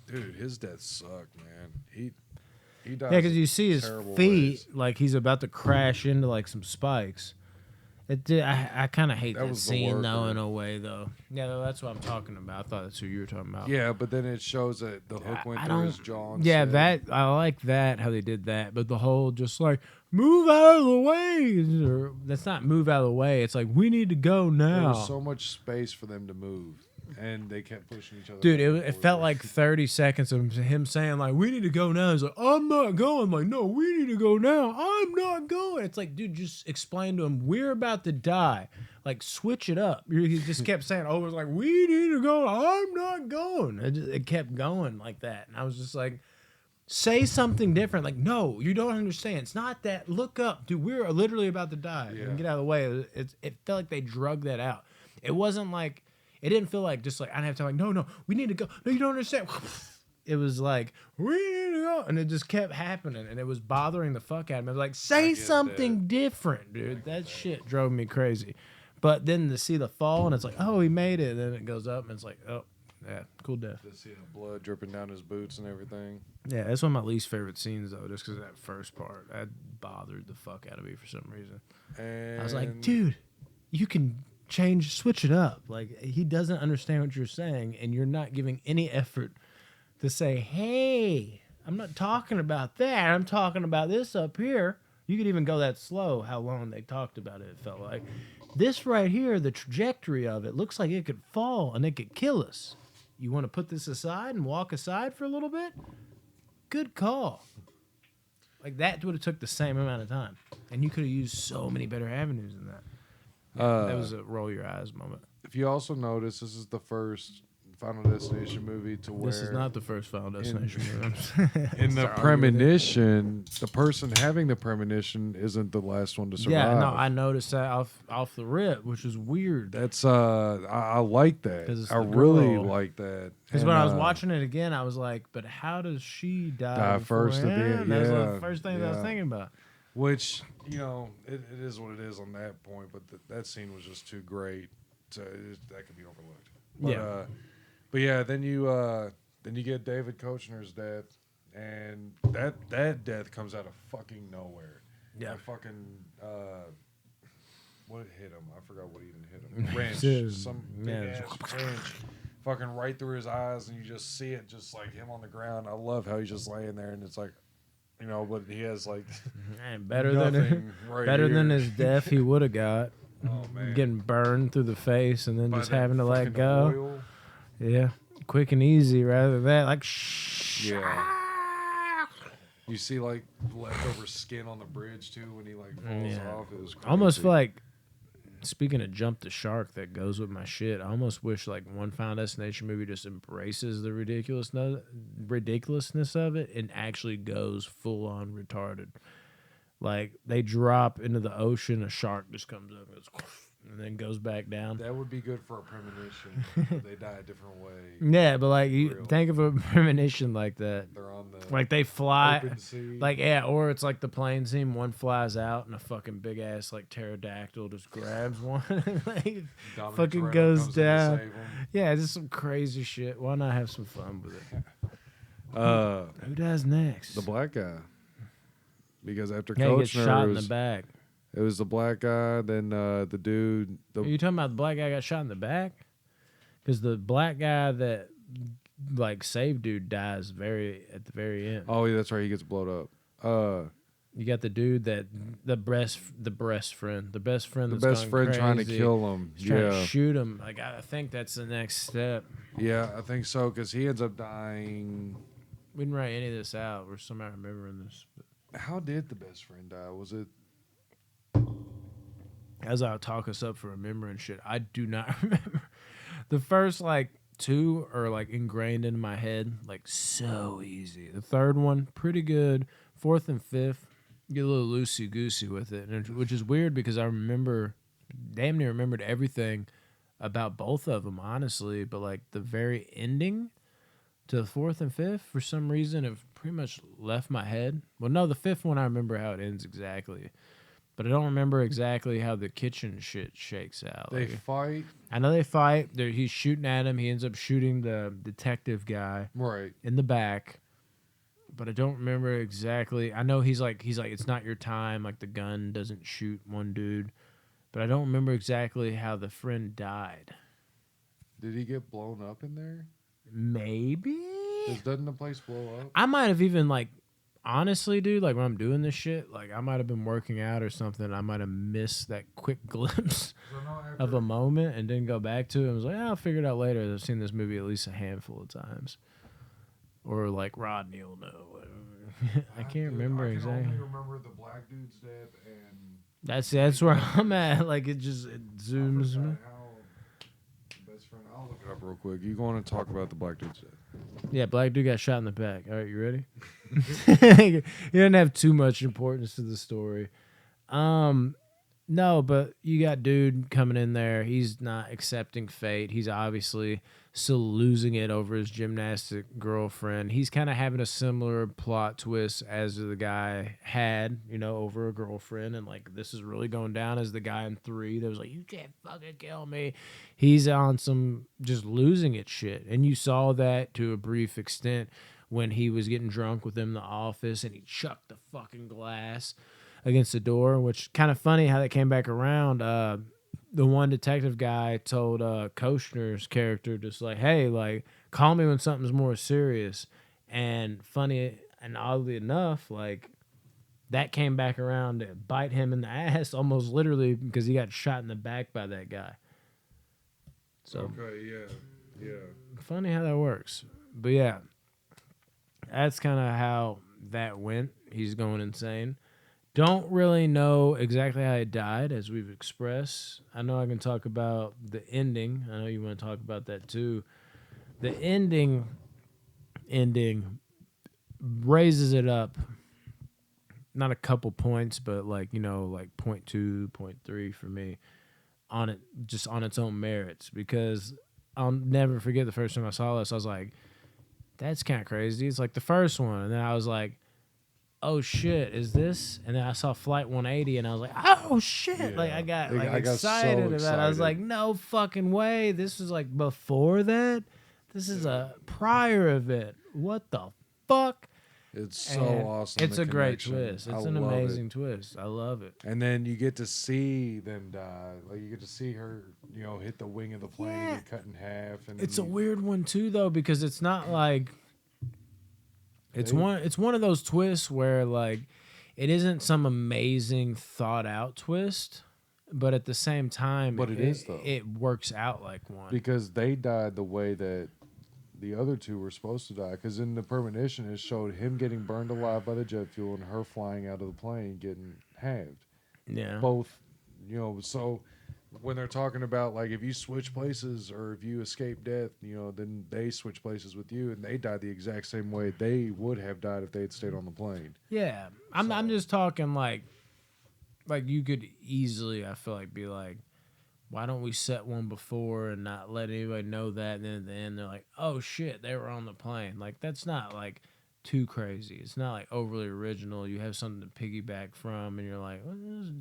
God, his death sucked, man. He died. Yeah, because you see his terrible feet ways. like he's about to crash into like some spikes. It did. I kind of hate That that was the scene though. worker. In a way, though. Yeah, that's what I'm talking about. I thought that's who you were talking about. Yeah, but then it shows that the hook went I through don't- his jaw. And Yeah, shit. that I like that how they did that, but the whole just like move out of the way. Or, that's not move out of the way. It's like we need to go There now. was so much space for them to move, and they kept pushing each other. Dude, back and it forth. felt like 30 seconds of him saying, like, we need to go now. He's like, I'm not going. I'm like, no, we need to go now. I'm not going. It's like, dude, just explain to him, we're about to die. Like, switch it up. He just kept saying over, like, we need to go. I'm not going. It kept going like that. And I was just like, say something different. Like, no, you don't understand. It's not that. Look up. Dude, we're literally about to die. Yeah. Get out of the way. It felt like they drug that out. It wasn't like, it didn't feel like just like, I'd have to like, no, we need to go. No, you don't understand. It was like, we need to go. And it just kept happening. And it was bothering the fuck out of me. I was like, say get something different, dude. That shit drove me crazy. But then to see the fall and it's like, oh, he made it. And then it goes up and it's like, oh, yeah, cool death. To see the blood dripping down his boots and everything. Yeah, that's one of my least favorite scenes, though, just because that first part. That bothered the fuck out of me for some reason. And I was like, dude, you can switch it up. Like, he doesn't understand what you're saying, and you're not giving any effort to say, hey, I'm not talking about that. I'm talking about this up here. You could even go that slow, how long they talked about it, it felt like. This right here, the trajectory of it, looks like it could fall and it could kill us. You want to put this aside and walk aside for a little bit? Good call. Like, that would have took the same amount of time. And you could have used so many better avenues than that. That was a roll your eyes moment. if you also notice, this is the first Final Destination movie to where This is not the first Final Destination movie. in the Start arguing with it. premonition, the person having the premonition isn't the last one to survive. Yeah, no, I noticed that off the rip, which was weird. That's I like 'Cause it's that. I the really girl. like that. Because And, when I was watching it again, I was like, but how does she die before first at the him? end, That was yeah, the first thing that I was yeah. thinking about. which it is what it is on that point, but that scene was just too great, so that could be overlooked. But, Yeah. but yeah, then you get David Koechner's death, and that death comes out of fucking nowhere. Yeah. Like fucking what hit him? I forgot what even hit him. Wrench, Dude, some big yeah. ass wrench, fucking right through his eyes, and you just see it, just like him on the ground. I love how he's just laying there, and it's like, but he has like Man, better nothing right better than here. his death he would have got. Oh man, Getting burned through the face and then By just that having to let fucking go. oil. Yeah. Quick and easy rather than that. Like, Yeah. You see like leftover skin on the bridge too when he like falls Yeah. off. It was crazy. Almost feel like, speaking of jump the shark that goes with my shit, I almost wish like one Final Destination movie just embraces the ridiculousness of it and actually goes full on retarded. Like, they drop into the ocean, a shark just comes up and goes, and then goes back down. that would be good for a premonition. But they die a different way. Yeah, but like, you Real. think of a premonition like that. They're on the Like, they fly. open sea. Like, yeah, or it's like the plane scene, one flies out and a fucking big ass like pterodactyl just grabs one and like Dominic fucking Toretto goes comes in to down. save 'em. Yeah, just some crazy shit. Why not have some fun with it? Uh, Who dies next? the black guy. Because after Yeah, he gets Koechner, shot it in was, the back. it was the black guy, then the dude. Are you talking about the black guy got shot in the back? Because the black guy that like saved dude dies at the very end. Oh, yeah, that's right. He gets blown up. You got the dude that the best friend The that's best gone friend trying to crazy. kill him. He's trying to Yeah. shoot him. Like, I think that's the next step. Yeah, I think so, because he ends up dying. We didn't write any of this out. We're somehow remembering this. How did the best friend die? Was it? As I'll talk us up for remembering shit, I do not remember. The first like two are like ingrained in my head, like so easy. The third one, pretty good. Fourth and fifth, get a little loosey goosey with it, which is weird because I remember, damn near remembered everything about both of them, honestly. But like the very ending to the fourth and fifth, for some reason, it pretty much left my head. Well, no, the fifth one I remember how it ends exactly, but I don't remember exactly how the kitchen shit shakes out. They Like, fight. I know they fight. He's shooting at him. He ends up shooting the detective guy Right. in the back, but I don't remember exactly. I know he's like it's not your time. Like the gun doesn't shoot one dude, but I don't remember exactly how the friend died. Did he get blown up in there? Maybe Doesn't the place blow up? I might have even like honestly, dude. Like when I'm doing this shit, like I might have been working out or something. I might have missed that quick glimpse of a moment and didn't go back to it. I was like, I'll figure it out later. I've seen this movie at least a handful of times. Or like Rodney will know. Whatever. I can't remember exactly. I can only remember the black dude's death and That's where I'm at. Like it zooms me. Best friend. I'll look it up real quick. You going to talk about the black dude's death? Yeah, black dude got shot in the back. All right, you ready? You didn't have too much importance to the story. No, but you got dude coming in there. He's not accepting fate. He's obviously still losing it over his gymnastic girlfriend. He's kind of having a similar plot twist as the guy had, over a girlfriend. And like, this is really going down as the guy in 3 that was like, you can't fucking kill me. He's on some just losing it shit. And you saw that to a brief extent when he was getting drunk with him in the office and he chucked the fucking glass against the door, which kind of funny how that came back around. The one detective guy told Koshner's character just like, hey, like, call me when something's more serious. And funny and oddly enough, like, that came back around to bite him in the ass almost literally because he got shot in the back by that guy. So okay, yeah. Funny how that works. But yeah, that's kind of how that went. He's going insane. Don't really know exactly how he died, as we've expressed. I know I can talk about the ending. I know you want to talk about that too. The ending raises it up, not a couple points, but like 0.2, 0.3 for me on it, just on its own merits. Because I'll never forget the first time I saw this. I was like, "That's kind of crazy." It's like the first one, and then I was like, oh shit, is this? And then I saw Flight 180 and I was like, oh shit. Yeah. Like I got so excited about it. I was like, no fucking way. This was like before that. This is a prior event. What the fuck? It's so awesome. It's a great twist. It's an amazing twist. I love it. And then you get to see them die. Like you get to see her, hit the wing of the plane and get cut in half. And it's a weird one too, though, because it's not like it's one of those twists where like it isn't some amazing thought out twist, but at the same time, it is though. It works out like one because they died the way that the other two were supposed to die. Because in the premonition, it showed him getting burned alive by the jet fuel and her flying out of the plane getting halved. Yeah, both. So when they're talking about like if you switch places or if you escape death, then they switch places with you and they died the exact same way they would have died if they had stayed on the plane. Yeah, I'm just talking like you could easily, I feel like, be like, why don't we set one before and not let anybody know that? And then at the end they're like, oh shit, they were on the plane. Like that's not like too crazy. It's not like overly original. You have something to piggyback from, and you're like, well,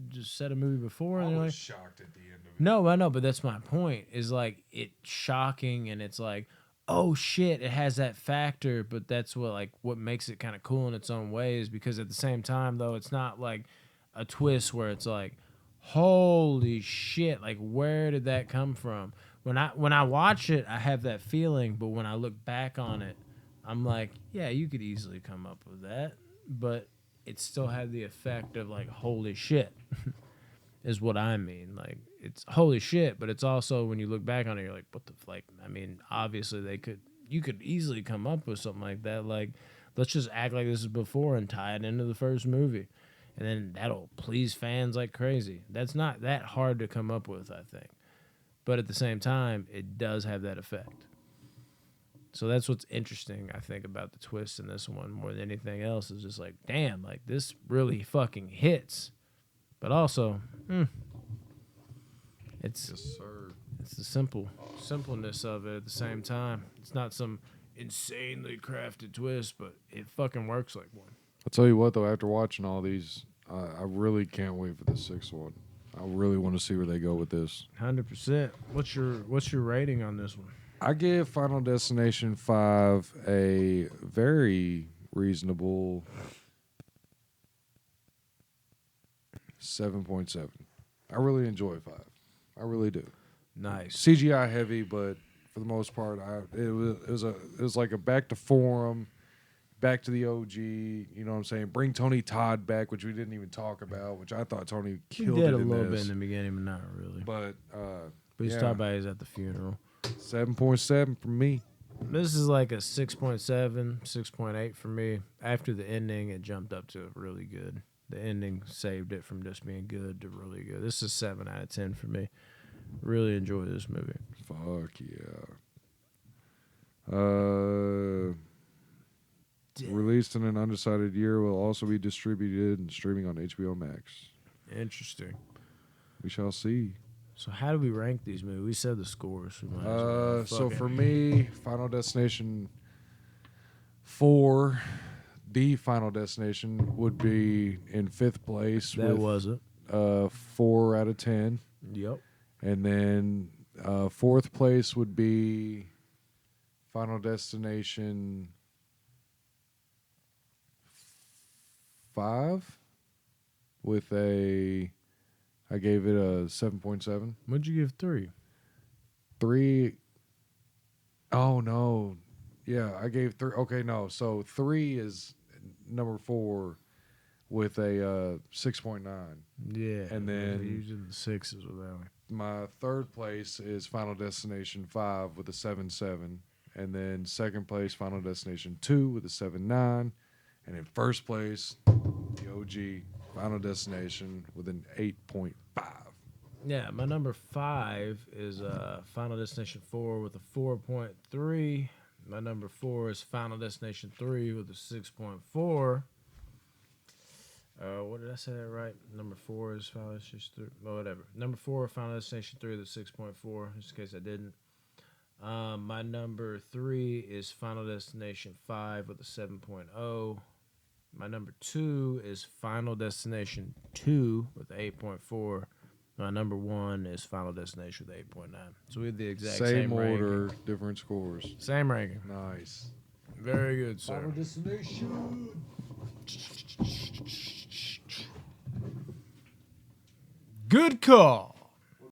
just set a movie before. And I was like, shocked at the end of it. No, I know, but that's my point. Is like it's shocking, and it's like, oh shit, it has that factor. But that's what makes it kind of cool in its own ways. Because at the same time, though, it's not like a twist where it's like, holy shit, like where did that come from? When I watch it, I have that feeling, but when I look back on it, I'm like, yeah, you could easily come up with that, but it still had the effect of like, holy shit, is what I mean. Like, it's holy shit, but it's also when you look back on it, you're like, what the fuck? I mean, obviously you could easily come up with something like that. Like, let's just act like this is before and tie it into the first movie, and then that'll please fans like crazy. That's not that hard to come up with, I think, but at the same time, it does have that effect. So that's what's interesting, I think, about the twist in this one more than anything else. Is just like, damn, like this really fucking hits. But also, it's Yes, sir. it's the simpleness of it at the same time. It's not some insanely crafted twist, but it fucking works like one. I'll tell you what, though, after watching all these, I really can't wait for the sixth one. I really want to see where they go with this. 100%. What's your rating on this one? I give Final Destination 5 a very reasonable 7.7. I really enjoy 5. I really do. Nice. CGI heavy, but for the most part, it was like a back to form, back to the OG. You know what I'm saying? Bring Tony Todd back, which we didn't even talk about, which I thought Tony He killed did it a in little this. bit in the beginning, but not really. But He's yeah. talking about he's at the funeral. 7.7 for me. This is like a 6.7, 6.8 for me. After the ending, it jumped up to really good. The ending saved it from just being good to really good. This is 7 out of 10 for me. Really enjoy this movie. Fuck yeah. Released in an undecided year, will also be distributed and streaming on HBO Max. Interesting. We shall see. So how do we rank these movies? We said the scores. We might as well. So Fuck it. for me, Final Destination 4, the Final Destination, would be in 5th place that with was it. 4 out of 10. Yep. And then 4th place would be Final Destination 5 with I gave it a 7.7. What'd you give 3? 3. Oh, no. Yeah, I gave 3. Okay, no. So 3 is number 4 with a 6.9. Yeah. And then- usually the 6s with that one. My 3rd place is Final Destination 5 with a 7.7. And then 2nd place, Final Destination 2 with a 7.9. And in 1st place, the OG Final Destination with an 8.5. Yeah, my number 5 is Final Destination 4 with a 4.3. My number 4 is Final Destination 3 with a 6.4. What did I say that right? Number 4 is Final Destination 3. Well, whatever. Number 4, Final Destination 3 with a 6.4, just in case I didn't. My number 3 is Final Destination 5 with a 7.0. My number 2 is Final Destination 2 with 8.4. My number 1 is Final Destination with 8.9. So we had the exact same order, ranking. different scores. Same ranking. Nice. Very good, sir. Final Destination. Good call.